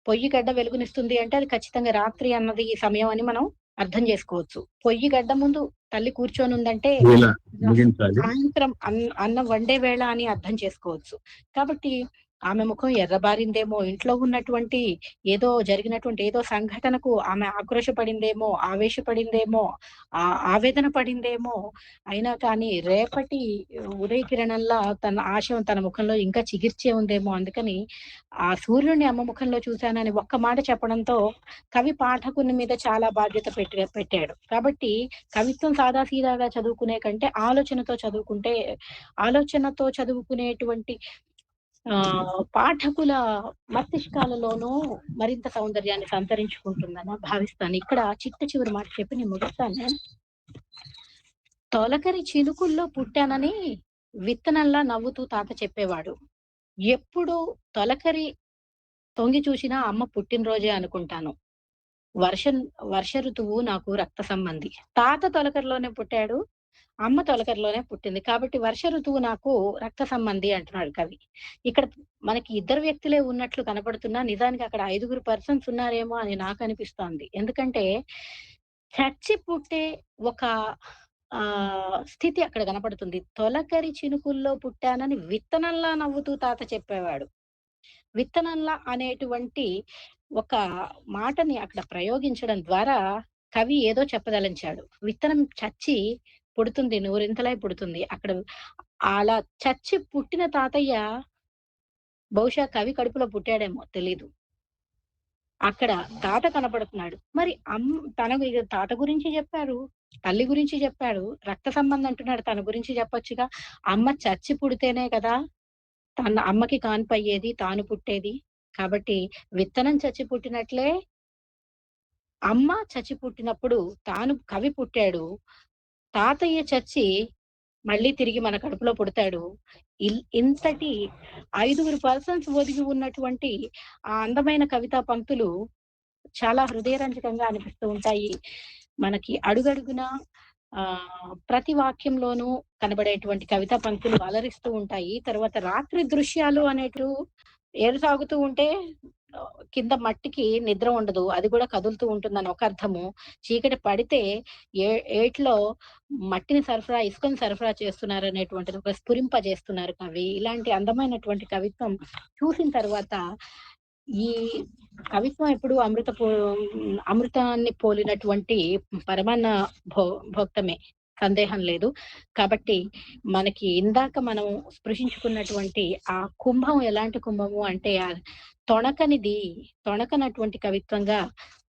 Speaker 4: పొయ్యి గడ్డ వెలుగునిస్తుంది అంటే అది ఖచ్చితంగా రాత్రి అన్నది సమయం అని మనం అర్థం చేసుకోవచ్చు. పొయ్యి గడ్డ ముందు తల్లి కూర్చొని ఉందంటే సాయంత్రం అన్నం వండే వేళ అని అర్థం చేసుకోవచ్చు. కాబట్టి ఆమె ముఖం ఎర్రబారిందేమో, ఇంట్లో ఉన్నటువంటి జరిగినటువంటి ఏదో సంఘటనకు ఆమె ఆక్రోశపడిందేమో, ఆవేశపడిందేమో, ఆవేదన పడిందేమో. అయినా కానీ రేపటి ఉదయ కిరణంలా తన ఆశయం తన ముఖంలో ఇంకా చిగిర్చే ఉందేమో. అందుకని ఆ సూర్యుడిని అమ్మ ముఖంలో చూశానని ఒక్క మాట చెప్పడంతో కవి పాఠకుని మీద చాలా బాధ్యత పెట్టాడు. కాబట్టి కవిత్వం సాదాసీదాగా చదువుకునే కంటే ఆలోచనతో చదువుకునేటువంటి పాఠకుల మస్తిష్కాలలోనూ మరింత సౌందర్యాన్ని సంతరించుకుంటుందని భావిస్తాను. ఇక్కడ చివరి మాట చెప్పి నేను ముగిస్తాను. తొలకరి చినుకుల్లో పుట్టానని విత్తనంలా నవ్వుతూ తాత చెప్పేవాడు. ఎప్పుడు తొలకరి తొంగి చూసినా అమ్మ పుట్టినరోజే అనుకుంటాను. వర్ష ఋతువు నాకు రక్త సంబంధి. తాత తొలకరిలోనే పుట్టాడు, అమ్మ తొలకరిలోనే పుట్టింది. కాబట్టి వర్ష ఋతువు నాకు రక్త సంబంధి అంటున్నాడు కవి. ఇక్కడ మనకి ఇద్దరు వ్యక్తులే ఉన్నట్లు కనపడుతున్నా నిజానికి అక్కడ 5 పర్సన్స్ ఉన్నారేమో అని నాకు అనిపిస్తోంది. ఎందుకంటే చచ్చి పుట్టే ఒక స్థితి అక్కడ కనపడుతుంది. తొలకరి చినుకుల్లో పుట్టానని విత్తనంలా నవ్వుతూ తాత చెప్పేవాడు. విత్తనంలా అనేటువంటి ఒక మాటని అక్కడ ప్రయోగించడం ద్వారా కవి ఏదో చెప్పదలించాడు. విత్తనం చచ్చి పుడుతుంది, నూరింతలై పుడుతుంది. అక్కడ అలా చచ్చి పుట్టిన తాతయ్య బహుశా కవి కడుపులో పుట్టాడేమో తెలీదు. అక్కడ తాత కనపడుతున్నాడు. మరి తాత గురించి చెప్పారు, తల్లి గురించి చెప్పాడు, రక్త సంబంధం అంటున్నాడు, తన గురించి చెప్పొచ్చుగా. అమ్మ చచ్చి పుడితేనే కదా తన అమ్మకి కాన్పు అయ్యేది, తాను పుట్టేది. కాబట్టి విత్తనం చచ్చి పుట్టినట్లే అమ్మ చచ్చి పుట్టినప్పుడు కవి పుట్టాడు. తాతయ్య చచ్చి మళ్ళీ తిరిగి మన కడుపులో పుడతాడు. ఇంతటి 5 పర్సన్స్ ఒదిగి ఉన్నటువంటి ఆ అందమైన కవితా పంక్తులు చాలా హృదయరంజకంగా అనిపిస్తూ ఉంటాయి. మనకి అడుగడుగున ప్రతి వాక్యంలోనూ కనబడేటువంటి కవితా పంక్తులు అలరిస్తూ ఉంటాయి. తర్వాత రాత్రి దృశ్యాలు ఏరు సాగుతూ ఉంటే కింద మట్టికి నిద్ర ఉండదు, అది కూడా కదులుతూ ఉంటుందని ఒక అర్థము. చీకటి పడితే ఏట్లో మట్టిని ఇసుకని సరఫరా చేస్తున్నారు అనేటువంటిది ఒక స్ఫురింపజేస్తున్నారు కవి. ఇలాంటి అందమైనటువంటి కవిత్వం చూసిన తర్వాత ఈ కవిత్వం ఎప్పుడు అమృతాన్ని పోలినటువంటి పరమాన్న భోక్తమే, సందేహం లేదు. కాబట్టి మనకి ఇందాక మనం స్పృశించుకున్నటువంటి ఆ కుంభం ఎలాంటి కుంభము అంటే తొణకనటువంటి కవిత్వంగా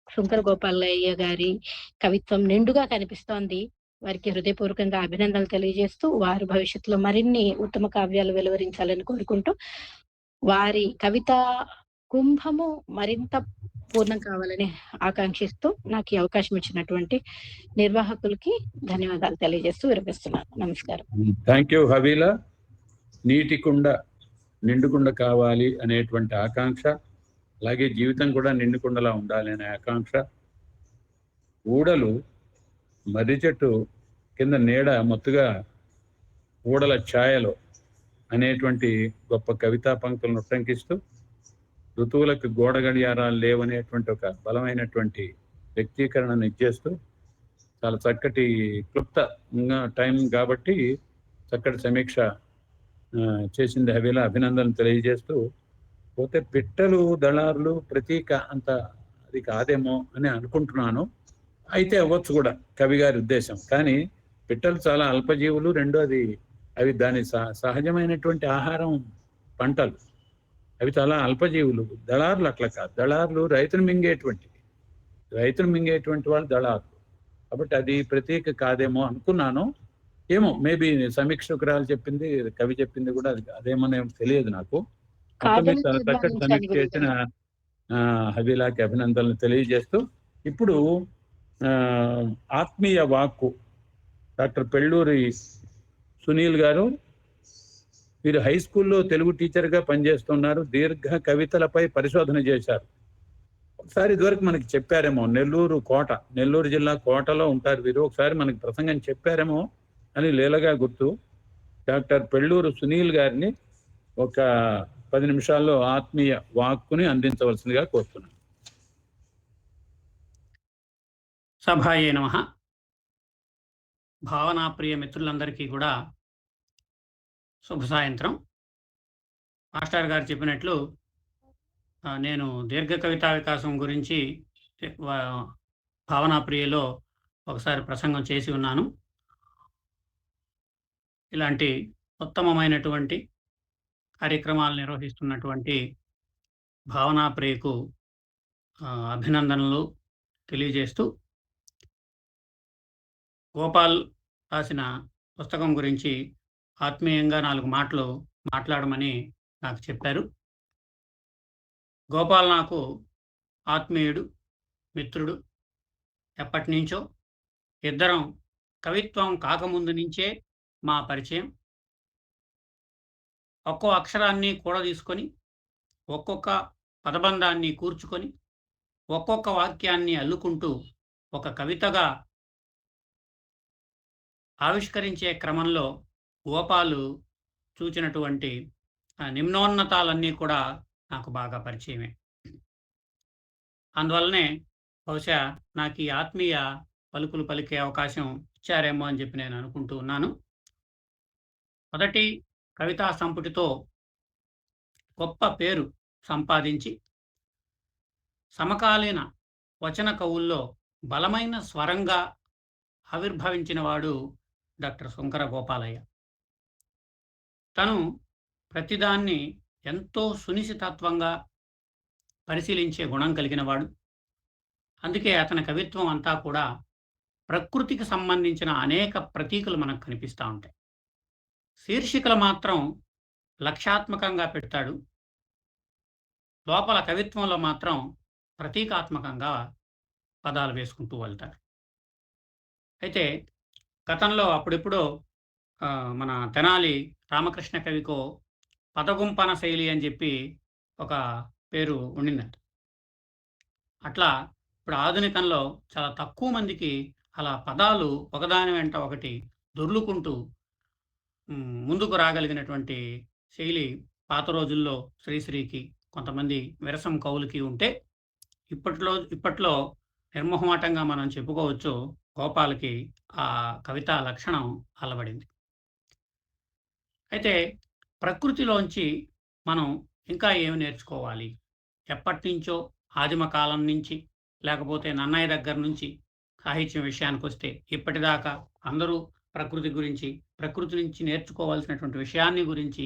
Speaker 4: శంకర గోపాలయ్య గారి కవిత్వం నిండుగా కనిపిస్తోంది. వారికి హృదయపూర్వకంగా అభినందనలు తెలియజేస్తూ వారి భవిష్యత్తులో మరిన్ని ఉత్తమ కావ్యాలు వెలువరించాలని కోరుకుంటూ వారి కవిత కుంభము మరింత పూర్ణం కావాలని ఆకాంక్షిస్తూ నాకు ఈ అవకాశం ఇచ్చినటువంటి నిర్వాహకులకి ధన్యవాదాలు తెలియజేస్తూ విరమిస్తున్నాను. నమస్కారం.
Speaker 2: Thank you Havilah. నీటి కుండ నిండుకుండ కావాలి అనేటువంటి ఆకాంక్ష, అలాగే జీవితం కూడా నిండుకుండలా ఉండాలి అనే ఆకాంక్ష, ఊడలు మర్రి చెట్టు కింద నీడ మొత్తుగా ఊడల ఛాయలో అనేటువంటి గొప్ప కవితా పంక్తులను ఉట్టంకిస్తూ, ఋతువులకు గోడ గడియారాలు లేవనేటువంటి ఒక బలమైనటువంటి వ్యక్తీకరణను ఇచ్చేస్తూ, చాలా చక్కటి క్లుప్త టైం కాబట్టి చక్కటి సమీక్ష చేసింది హవీలా, అభినందనలు తెలియజేస్తూ, పోతే పిట్టలు దళారులు ప్రతీక అంత అది కాదేమో అని అనుకుంటున్నాను. అయితే అవ్వచ్చు కూడా కవి గారి ఉద్దేశం. కానీ పిట్టలు చాలా అల్పజీవులు, రెండోది అవి దాని సహజమైనటువంటి ఆహారం పంటలు, అవి చాలా అల్పజీవులు. దళారులు అట్లా కాదు, దళారులు రైతును మింగేటువంటి వాళ్ళు దళారులు. కాబట్టి అది ప్రత్యేక కాదేమో అనుకున్నాను. ఏమో మేబీ సమీక్షకురాలు చెప్పింది, కవి చెప్పింది కూడా అదేమో తెలియదు నాకు. చాలా చక్కటి సమీక్ష చేసిన హవీలాకి అభినందనలు తెలియజేస్తూ, ఇప్పుడు ఆత్మీయ వాక్కు డాక్టర్ పెళ్ళూరి సునీల్ గారు, వీరు హై స్కూల్లో తెలుగు టీచర్గా పనిచేస్తున్నారు. దీర్ఘ కవితలపై పరిశోధన చేశారు. ఒకసారి ఇదివరకు మనకి చెప్పారేమో, నెల్లూరు జిల్లా కోటలో ఉంటారు వీరు. ఒకసారి మనకి ప్రసంగం చెప్పారేమో అని లీలగా గుర్తు. డాక్టర్ పెళ్ళూరు సునీల్ గారిని ఒక 10 నిమిషాల్లో ఆత్మీయ వాక్కుని అందించవలసిందిగా కోరుతున్నాను.
Speaker 5: సభాయే నమః. భావనా ప్రియ మిత్రులందరికీ కూడా శుభ సాయంత్రం. మాస్టర్ గారు చెప్పినట్లు నేను దీర్ఘ కవితా వికాసం గురించి భావనా ప్రియలో ఒకసారి ప్రసంగం చేసి ఉన్నాను. ఇలాంటి ఉత్తమమైనటువంటి కార్యక్రమాలు నిర్వహిస్తున్నటువంటి భావనా ప్రియకు అభినందనలు తెలియజేస్తూ, గోపాల్ రాసిన పుస్తకం గురించి ఆత్మీయంగా 4 మాటలు మాట్లాడమని నాకు చెప్పారు. గోపాల్ నాకు ఆత్మీయుడు, మిత్రుడు. ఎప్పటి నుంచో ఇద్దరం కవిత్వం కాకముందు నుంచే మా పరిచయం. ఒక్కో అక్షరాన్ని కూడా తీసుకొని, ఒక్కొక్క పదబంధాన్ని కూర్చుకొని, ఒక్కొక్క వాక్యాన్ని అల్లుకుంటూ ఒక కవితగా ఆవిష్కరించే క్రమంలో గోపాలు చూచినటువంటి నిమ్నోన్నతాలన్నీ కూడా నాకు బాగా పరిచయమే. అందువల్లనే బహుశా నాకు ఈ ఆత్మీయ పలుకులు పలికే అవకాశం ఇచ్చారేమో అని చెప్పి నేను అనుకుంటూ ఉన్నాను. మొదటి కవితా సంపుటితో గొప్ప పేరు సంపాదించి సమకాలీన వచన కవుల్లో బలమైన స్వరంగా ఆవిర్భవించిన వాడు డాక్టర్ శుంకర గోపాలయ్య. తను ప్రతిదాన్ని ఎంతో సునిశితత్వంగా పరిశీలించే గుణం కలిగిన వాడు. అందుకే అతని కవిత్వం అంతా కూడా ప్రకృతికి సంబంధించిన అనేక ప్రతీకలు మనకు కనిపిస్తూ ఉంటాయి. శీర్షికలు మాత్రం లక్ష్యాత్మకంగా పెడతాడు. లోపల కవిత్వంలో మాత్రం ప్రతీకాత్మకంగా పదాలు వేసుకుంటూ వెళ్తాడు. అయితే గతంలో అప్పుడెప్పుడో మన తెనాలి రామకృష్ణ కవికో పదగుంపన శైలి అని చెప్పి ఒక పేరు ఉండిందంట. అట్లా ఇప్పుడు ఆధునికంలో చాలా తక్కువ మందికి అలా పదాలు ఒకదాని వెంట ఒకటి దొర్లుకుంటూ ముందుకు రాగలిగినటువంటి శైలి పాత రోజుల్లో శ్రీశ్రీకి, కొంతమంది విరసం కవులకి ఉంటే, ఇప్పట్లో నిర్మోహమాటంగా మనం చెప్పుకోవచ్చు గోపాల్కి ఆ కవితా లక్షణం అలవడింది. అయితే ప్రకృతిలోంచి మనం ఇంకా ఏమి నేర్చుకోవాలి? ఎప్పటి నుంచో ఆదిమ కాలం నుంచి, లేకపోతే నన్నయ్య దగ్గర నుంచి సాహిత్యం విషయానికి వస్తే ఇప్పటిదాకా అందరూ ప్రకృతి గురించి, ప్రకృతి నుంచి నేర్చుకోవాల్సినటువంటి విషయాన్ని గురించి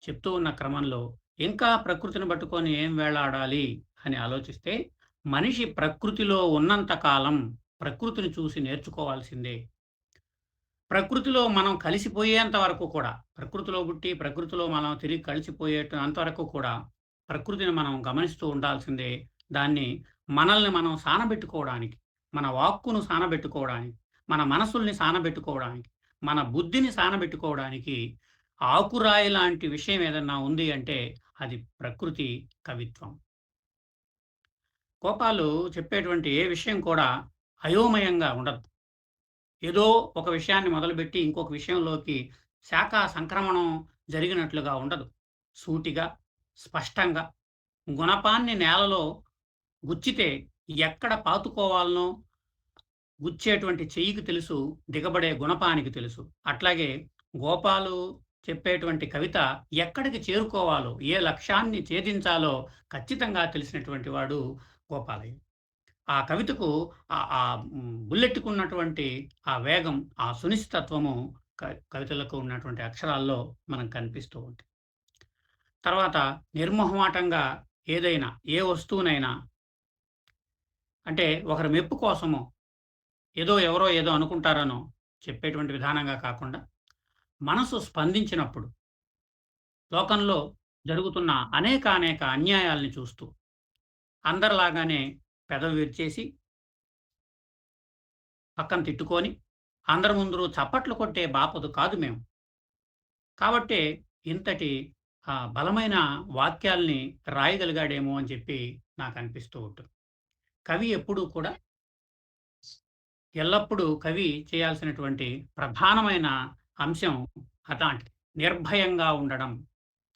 Speaker 5: చెప్తూ ఉన్న క్రమంలో ఇంకా ప్రకృతిని పట్టుకొని ఏం వేలాడాలి అని ఆలోచిస్తే, మనిషి ప్రకృతిలో ఉన్నంత కాలం ప్రకృతిని చూసి నేర్చుకోవాల్సిందే. ప్రకృతిలో మనం కలిసిపోయేంత వరకు కూడా, ప్రకృతిలో పుట్టి ప్రకృతిలో మనం తిరిగి కలిసిపోయేంతవరకు కూడా ప్రకృతిని మనం గమనిస్తూ ఉండాల్సిందే. దాన్ని మనల్ని మనం సానబెట్టుకోవడానికి, మన వాక్కును సానబెట్టుకోవడానికి, మన మనసుల్ని సానబెట్టుకోవడానికి, మన బుద్ధిని సానబెట్టుకోవడానికి ఆకురాయి లాంటి విషయం ఏదన్నా ఉంది అంటే అది ప్రకృతి కవిత్వం. గోపాలు చెప్పేటువంటి ఏ విషయం కూడా అయోమయంగా ఉండదు. ఏదో ఒక విషయాన్ని మొదలుపెట్టి ఇంకొక విషయంలోకి శాఖ సంక్రమణం జరిగినట్లుగా ఉండదు. సూటిగా, స్పష్టంగా గుణపాన్ని నేలలో గుచ్చితే ఎక్కడ పాతుకోవాలనో గుచ్చేటువంటి చెయ్యికి తెలుసు, దిగబడే గుణపానికి తెలుసు. అట్లాగే గోపాలు చెప్పేటువంటి కవిత ఎక్కడికి చేరుకోవాలో, ఏ లక్ష్యాన్ని ఛేదించాలో ఖచ్చితంగా తెలిసినటువంటి వాడు గోపాలయ్య. ఆ కవితకు బుల్లెట్టుకున్నటువంటి ఆ వేగం, ఆ సునిశ్చితత్వము కవితలకు ఉన్నటువంటి అక్షరాల్లో మనకు కనిపిస్తూ ఉంటుంది. తర్వాత నిర్మొహమాటంగా ఏదైనా, ఏ వస్తువునైనా అంటే ఒకరి మెప్పు కోసమో, ఎవరో ఏదో అనుకుంటారనో చెప్పేటువంటి విధానంగా కాకుండా, మనసు స్పందించినప్పుడు లోకంలో జరుగుతున్న అనేక అన్యాయాల్ని చూస్తూ అందరిలాగానే పెదవి విరిచేసి, పక్కన తిట్టుకొని, అందరి ముందు చప్పట్లు కొట్టే బాపతు కాదు మేము. కాబట్టే ఇంతటి బలమైన వాక్యాల్ని రాయగలిగాడేమో అని చెప్పి నాకు అనిపిస్తూ ఉంటుంది. కవి ఎప్పుడూ కూడా ఎల్లప్పుడూ కవి చేయాల్సినటువంటి ప్రధానమైన అంశం అలాంటిది. నిర్భయంగా ఉండడం.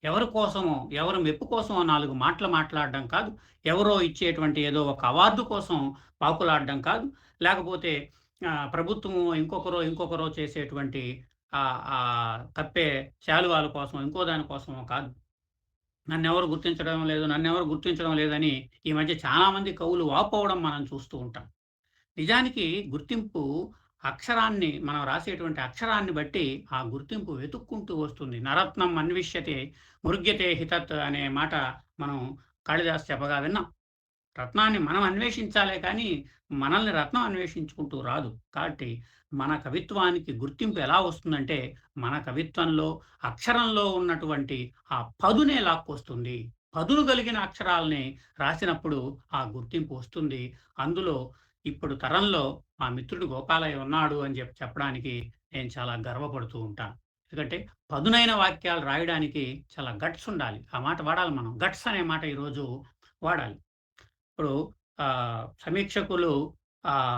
Speaker 5: ఎవరి కోసమో, ఎవరి మెప్పు కోసమో 4 మాటలు మాట్లాడడం కాదు. ఎవరో ఇచ్చేటువంటి ఏదో ఒక అవార్డు కోసం పాకులాడడం కాదు. లేకపోతే ప్రభుత్వము ఇంకొకరో చేసేటువంటి కప్పే శాలువాల కోసం, ఇంకో దాని కోసమో కాదు. నన్నెవరు గుర్తించడం లేదని ఈ మధ్య చాలామంది కవులు వాపోవడం మనం చూస్తూ ఉంటాం. నిజానికి గుర్తింపు అక్షరాన్ని, మనం రాసేటువంటి అక్షరాన్ని బట్టి ఆ గుర్తింపు వెతుక్కుంటూ వస్తుంది. నరత్నం అన్విష్యతే మృగ్యతే హితత్ అనే మాట మనం కాళిదాసు చెప్పగా విన్నాం. రత్నాన్ని మనం అన్వేషించాలే కానీ మనల్ని రత్నం అన్వేషించుకుంటూ రాదు. కాబట్టి మన కవిత్వానికి గుర్తింపు ఎలా వస్తుందంటే, మన కవిత్వంలో అక్షరంలో ఉన్నటువంటి ఆ పదునే లాక్కొస్తుంది. పదును కలిగిన అక్షరాలని రాసినప్పుడు ఆ గుర్తింపు వస్తుంది. అందులో ఇప్పుడు తరంలో మా మిత్రుడు గోపాలయ్య ఉన్నాడు అని చెప్పడానికి నేను చాలా గర్వపడుతూ ఉంటాను. ఎందుకంటే పదునైన వాక్యాలు రాయడానికి చాలా గట్స్ ఉండాలి. ఆ మాట వాడాలి మనం. గట్స్ అనే మాట ఈరోజు వాడాలి. ఇప్పుడు సమీక్షకులు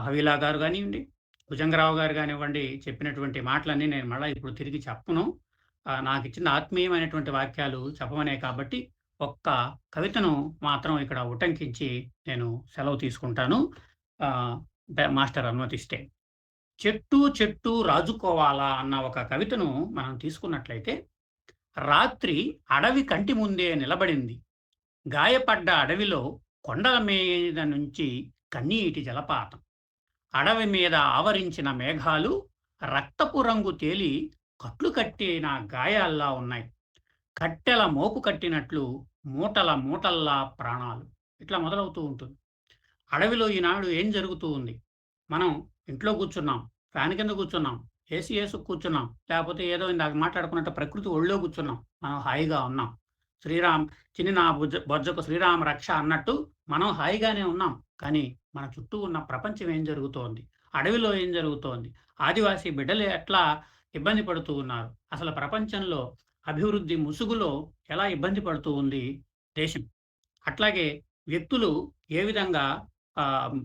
Speaker 5: హవీలా గారు కానివ్వండి, భుజంగరావు గారు కానివ్వండి, చెప్పినటువంటి మాటలన్నీ నేను మళ్ళీ ఇప్పుడు తిరిగి చెప్పను. నాకు ఇచ్చిన ఆత్మీయమైనటువంటి వాక్యాలు చెప్పమనే కాబట్టి ఒక్క కవితను మాత్రం ఇక్కడ ఉటంకించి నేను సెలవు తీసుకుంటాను, మాస్టర్ అనుమతిస్తే. చెట్టు చెట్టు రాజుకోవాలా అన్న ఒక కవితను మనం తీసుకున్నట్లయితే, రాత్రి అడవి కంటి ముందే నిలబడింది. గాయపడ్డ అడవిలో కొండల మీద నుంచి కన్నీటి జలపాతం. అడవి మీద ఆవరించిన మేఘాలు రక్తపు రంగు తేలి కట్లు కట్టిన గాయాల్లా ఉన్నాయి. కట్టెల మోపు కట్టినట్లు మూటల మూటల్లా ప్రాణాలు. ఇట్లా మొదలవుతూ ఉంటుంది. అడవిలో ఈనాడు ఏం జరుగుతూ ఉంది? మనం ఇంట్లో కూర్చున్నాం, ఫ్యాన్ కింద కూర్చున్నాం, ఏసీ కూర్చున్నాం, లేకపోతే ఏదో ఇందాక మాట్లాడుకున్నట్టు ప్రకృతి ఒళ్ళో కూర్చున్నాం. మనం హాయిగా ఉన్నాం. చిన్ని నా బొజ్జకు శ్రీరామ రక్ష అన్నట్టు మనం హాయిగానే ఉన్నాం. కానీ మన చుట్టూ ఉన్న ప్రపంచం ఏం జరుగుతోంది? అడవిలో ఏం జరుగుతోంది? ఆదివాసీ బిడ్డలు ఎట్లా ఇబ్బంది పడుతూ ఉన్నారు? అసలు ప్రపంచంలో అభివృద్ధి ముసుగులో ఎలా ఇబ్బంది పడుతూ ఉంది దేశం? అట్లాగే వ్యక్తులు ఏ విధంగా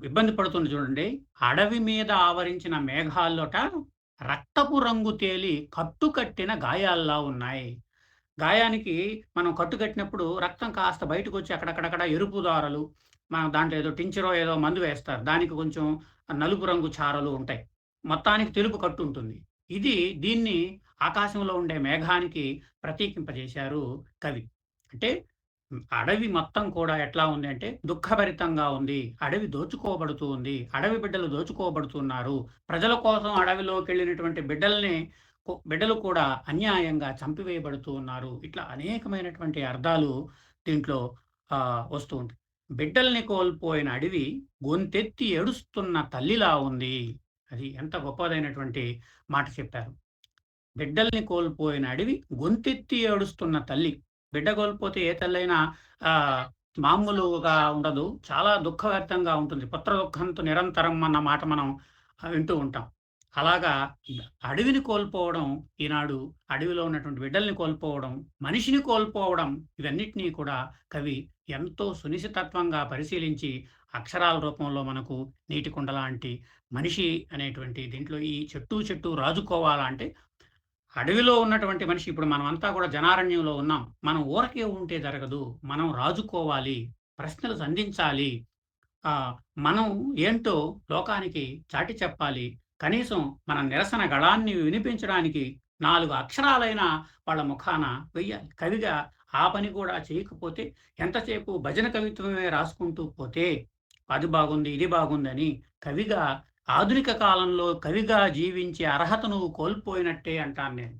Speaker 5: ఇబ్బంది పడుతుంది చూడండి. అడవి మీద ఆవరించిన మేఘాల్లోట రక్తపు రంగు తేలి కట్టుకట్టిన గాయాల్లా ఉన్నాయి. గాయానికి మనం కట్టుకట్టినప్పుడు రక్తం కాస్త బయటకు వచ్చి అక్కడక్కడ ఎరుపు దారలు, మనం దాంట్లో ఏదో టించరో ఏదో మందు వేస్తారు. దానికి కొంచెం నలుపు రంగు చారలు ఉంటాయి. మొత్తానికి తెలుపు కట్టు ఉంటుంది. దీన్ని ఆకాశంలో ఉండే మేఘానికి ప్రతీకింపజేశారు కవి. అంటే అడవి మొత్తం కూడా ఎట్లా ఉంది అంటే దుఃఖభరితంగా ఉంది. అడవి దోచుకోబడుతూ ఉంది. అడవి బిడ్డలు దోచుకోబడుతున్నారు. ప్రజల కోసం అడవిలోకి వెళ్ళినటువంటి బిడ్డలు కూడా అన్యాయంగా చంపివేయబడుతూ ఉన్నారు. ఇట్లా అనేకమైనటువంటి అర్థాలు దీంట్లో వస్తూ ఉంటాయి. బిడ్డల్ని కోల్పోయిన అడవి గొంతెత్తి ఏడుస్తున్న తల్లిలా ఉంది. అది ఎంత గొప్పదైనటువంటి మాట చెప్పారు. బిడ్డల్ని కోల్పోయిన అడవి గొంతెత్తి ఏడుస్తున్న తల్లి. బిడ్డ కోల్పోతే ఏ తల్లైనా మామూలుగా ఉండదు, చాలా దుఃఖవ్యక్తంగా ఉంటుంది. పుత్ర దుఃఖంతో నిరంతరం అన్న మాట మనం వింటూ ఉంటాం. అలాగా అడవిని కోల్పోవడం, ఈనాడు అడవిలో ఉన్నటువంటి బిడ్డల్ని కోల్పోవడం, మనిషిని కోల్పోవడం, ఇవన్నిటినీ కూడా కవి ఎంతో సునిశ్చితత్వంగా పరిశీలించి అక్షరాల రూపంలో మనకు నీటి కుండ లాంటి మనిషి అనేటువంటి దీంట్లో ఈ చెట్టు రాజుకోవాలంటే అడవిలో ఉన్నటువంటి మనిషి, ఇప్పుడు మనమంతా కూడా జనారణ్యంలో ఉన్నాం. మనం ఊరకే ఉంటే జరగదు. మనం రాజుకోవాలి, ప్రశ్నలు సంధించాలి. మనం ఏంటో లోకానికి చాటి చెప్పాలి. కనీసం మన నిరసన గళాన్ని వినిపించడానికి 4 అక్షరాలైనా వాళ్ళ ముఖాన వెయ్యాలి. కవిగా ఆ పని కూడా చేయకపోతే, ఎంతసేపు భజన కవిత్వమే రాసుకుంటూ పోతే అది బాగుంది, ఇది బాగుందని, కవిగా ఆధునిక కాలంలో కవిగా జీవించే అర్హత నువ్వు కోల్పోయినట్టే అంటాను నేను.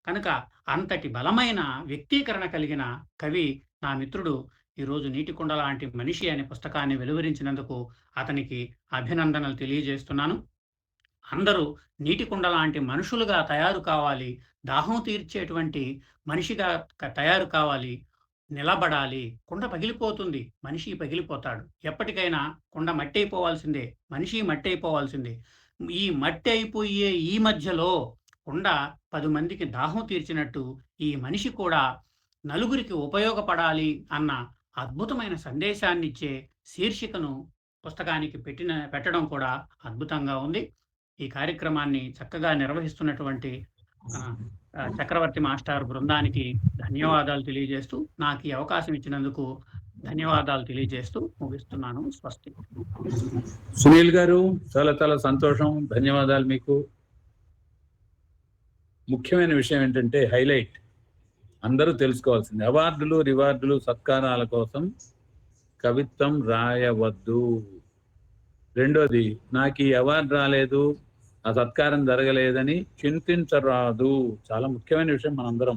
Speaker 5: కనుక అంతటి బలమైన వ్యక్తీకరణ కలిగిన కవి నా మిత్రుడు ఈరోజు నీటికొండ లాంటి మనిషి అనే పుస్తకాన్ని వెలువరించినందుకు అతనికి అభినందనలు తెలియజేస్తున్నాను. అందరూ నీటికొండ లాంటి మనుషులుగా తయారు కావాలి. దాహం తీర్చేటువంటి మనిషిగా తయారు కావాలి. నిలబడాలి. కుండ పగిలిపోతుంది, మనిషి పగిలిపోతాడు. ఎప్పటికైనా కుండ మట్టి అయిపోవాల్సిందే, మనిషి మట్టి అయిపోవాల్సిందే. ఈ మట్టి అయిపోయే ఈ మధ్యలో కుండ 10 మందికి దాహం తీర్చినట్టు ఈ మనిషి కూడా నలుగురికి ఉపయోగపడాలి అన్న అద్భుతమైన సందేశాన్నిచ్చే శీర్షికను పుస్తకానికి పెట్టడం కూడా అద్భుతంగా ఉంది. ఈ కార్యక్రమాన్ని చక్కగా నిర్వహిస్తున్నటువంటి చక్రవర్తి మాస్టర్ బృందానికి ధన్యవాదాలు తెలియజేస్తూ, నాకు ఈ అవకాశం ఇచ్చినందుకు ధన్యవాదాలు తెలియజేస్తూ ముగిస్తున్నాను. స్వస్తి.
Speaker 2: సునీల్ గారు, చాలా చాలా సంతోషం, ధన్యవాదాలు మీకు. ముఖ్యమైన విషయం ఏంటంటే, హైలైట్ అందరూ తెలుసుకోవాల్సింది, అవార్డులు, రివార్డులు, సత్కారాల కోసం కవిత్వం రాయవద్దు. రెండోది, నాకు ఈ అవార్డు రాలేదు, ఆ సత్కారం జరగలేదని చింతించరాదు. చాలా ముఖ్యమైన విషయం. మనందరం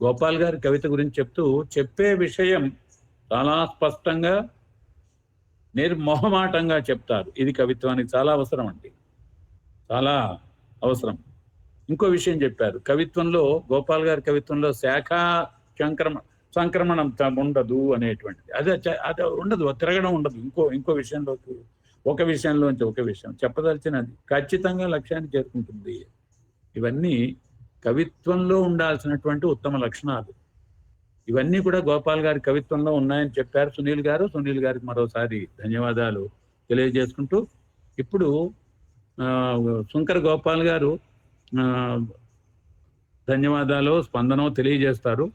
Speaker 2: గోపాల్ గారి కవిత గురించి చెప్పే విషయం చాలా స్పష్టంగా, నిర్మోహమాటంగా చెప్తారు. ఇది కవిత్వానికి చాలా అవసరం అండి, చాలా అవసరం. ఇంకో విషయం చెప్పారు, కవిత్వంలో, గోపాల్ గారి కవిత్వంలో శాఖా సంక్రమణం ఉండదు అనేటువంటిది. అది ఉండదు, తిరగడం ఉండదు. ఇంకో విషయంలోకి, ఒక విషయంలోంచి ఒక విషయం చెప్పదలిచినది ఖచ్చితంగా లక్ష్యాన్ని చేరుకుంటుంది. ఇవన్నీ కవిత్వంలో ఉండాల్సినటువంటి ఉత్తమ లక్షణాలు. ఇవన్నీ కూడా గోపాల్ గారి కవిత్వంలో ఉన్నాయని చెప్పారు సునీల్ గారు. సునీల్ గారికి మరోసారి ధన్యవాదాలు తెలియజేసుకుంటూ, ఇప్పుడు శంకర్ గోపాల్ గారు ధన్యవాదాలు, స్పందన తెలియజేస్తారు.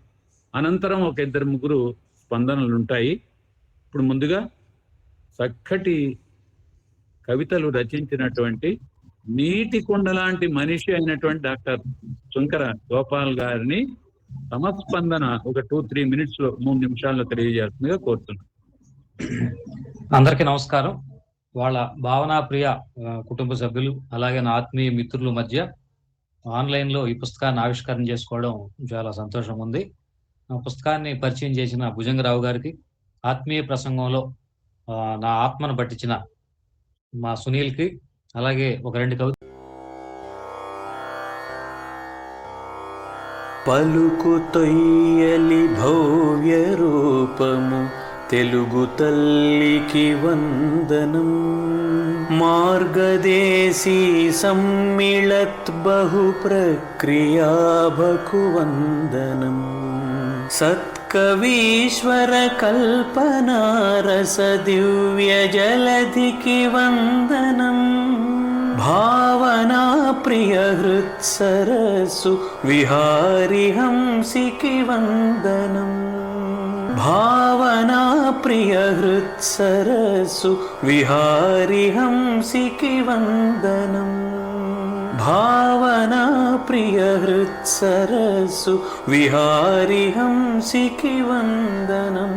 Speaker 2: అనంతరం ఒక 2-3 స్పందనలు ఉంటాయి. ఇప్పుడు ముందుగా చక్కటి కవితలు రచించినటువంటి నీటికొండ లాంటి మనిషి అయినటువంటి డాక్టర్ శంకర గోపాల్ గారిని సమస్పందన ఒక 2-3 minutes లో, 3 నిమిషాల్లో తెలియజేస్తుందిగా కోరుతున్నాను.
Speaker 6: అందరికీ నమస్కారం. వాళ్ళ భావనా ప్రియ కుటుంబ సభ్యులు, అలాగే నా ఆత్మీయ మిత్రుల మధ్య ఆన్లైన్లో ఈ పుస్తకాన్ని ఆవిష్కరణ చేసుకోవడం చాలా సంతోషం ఉంది. ఆ పుస్తకాన్ని పరిచయం చేసిన భుజంగరావు గారికి, ఆత్మీయ ప్రసంగంలో నా ఆత్మను పట్టించిన మా సునీల్కి, అలాగే ఒక 2 కవిత.
Speaker 1: పలుకు తొయ్యలి భవ్య రూపము తెలుగు తల్లికి వందనం. మార్గదేశీ సమ్మిళత్ బహు ప్రక్రియాభకు వందనం. సత్కవీశ్వర కల్పనారస దివ్య జలధికి వందనం. భావనా ప్రియ హృత్సరసు విహారి హంసికి వందనం. భావనా ప్రియ హృత్సరసు విహారి హంసికి వందనం. భావనా ప్రియ హృత్సరసు విహారి హంసికి వందనం.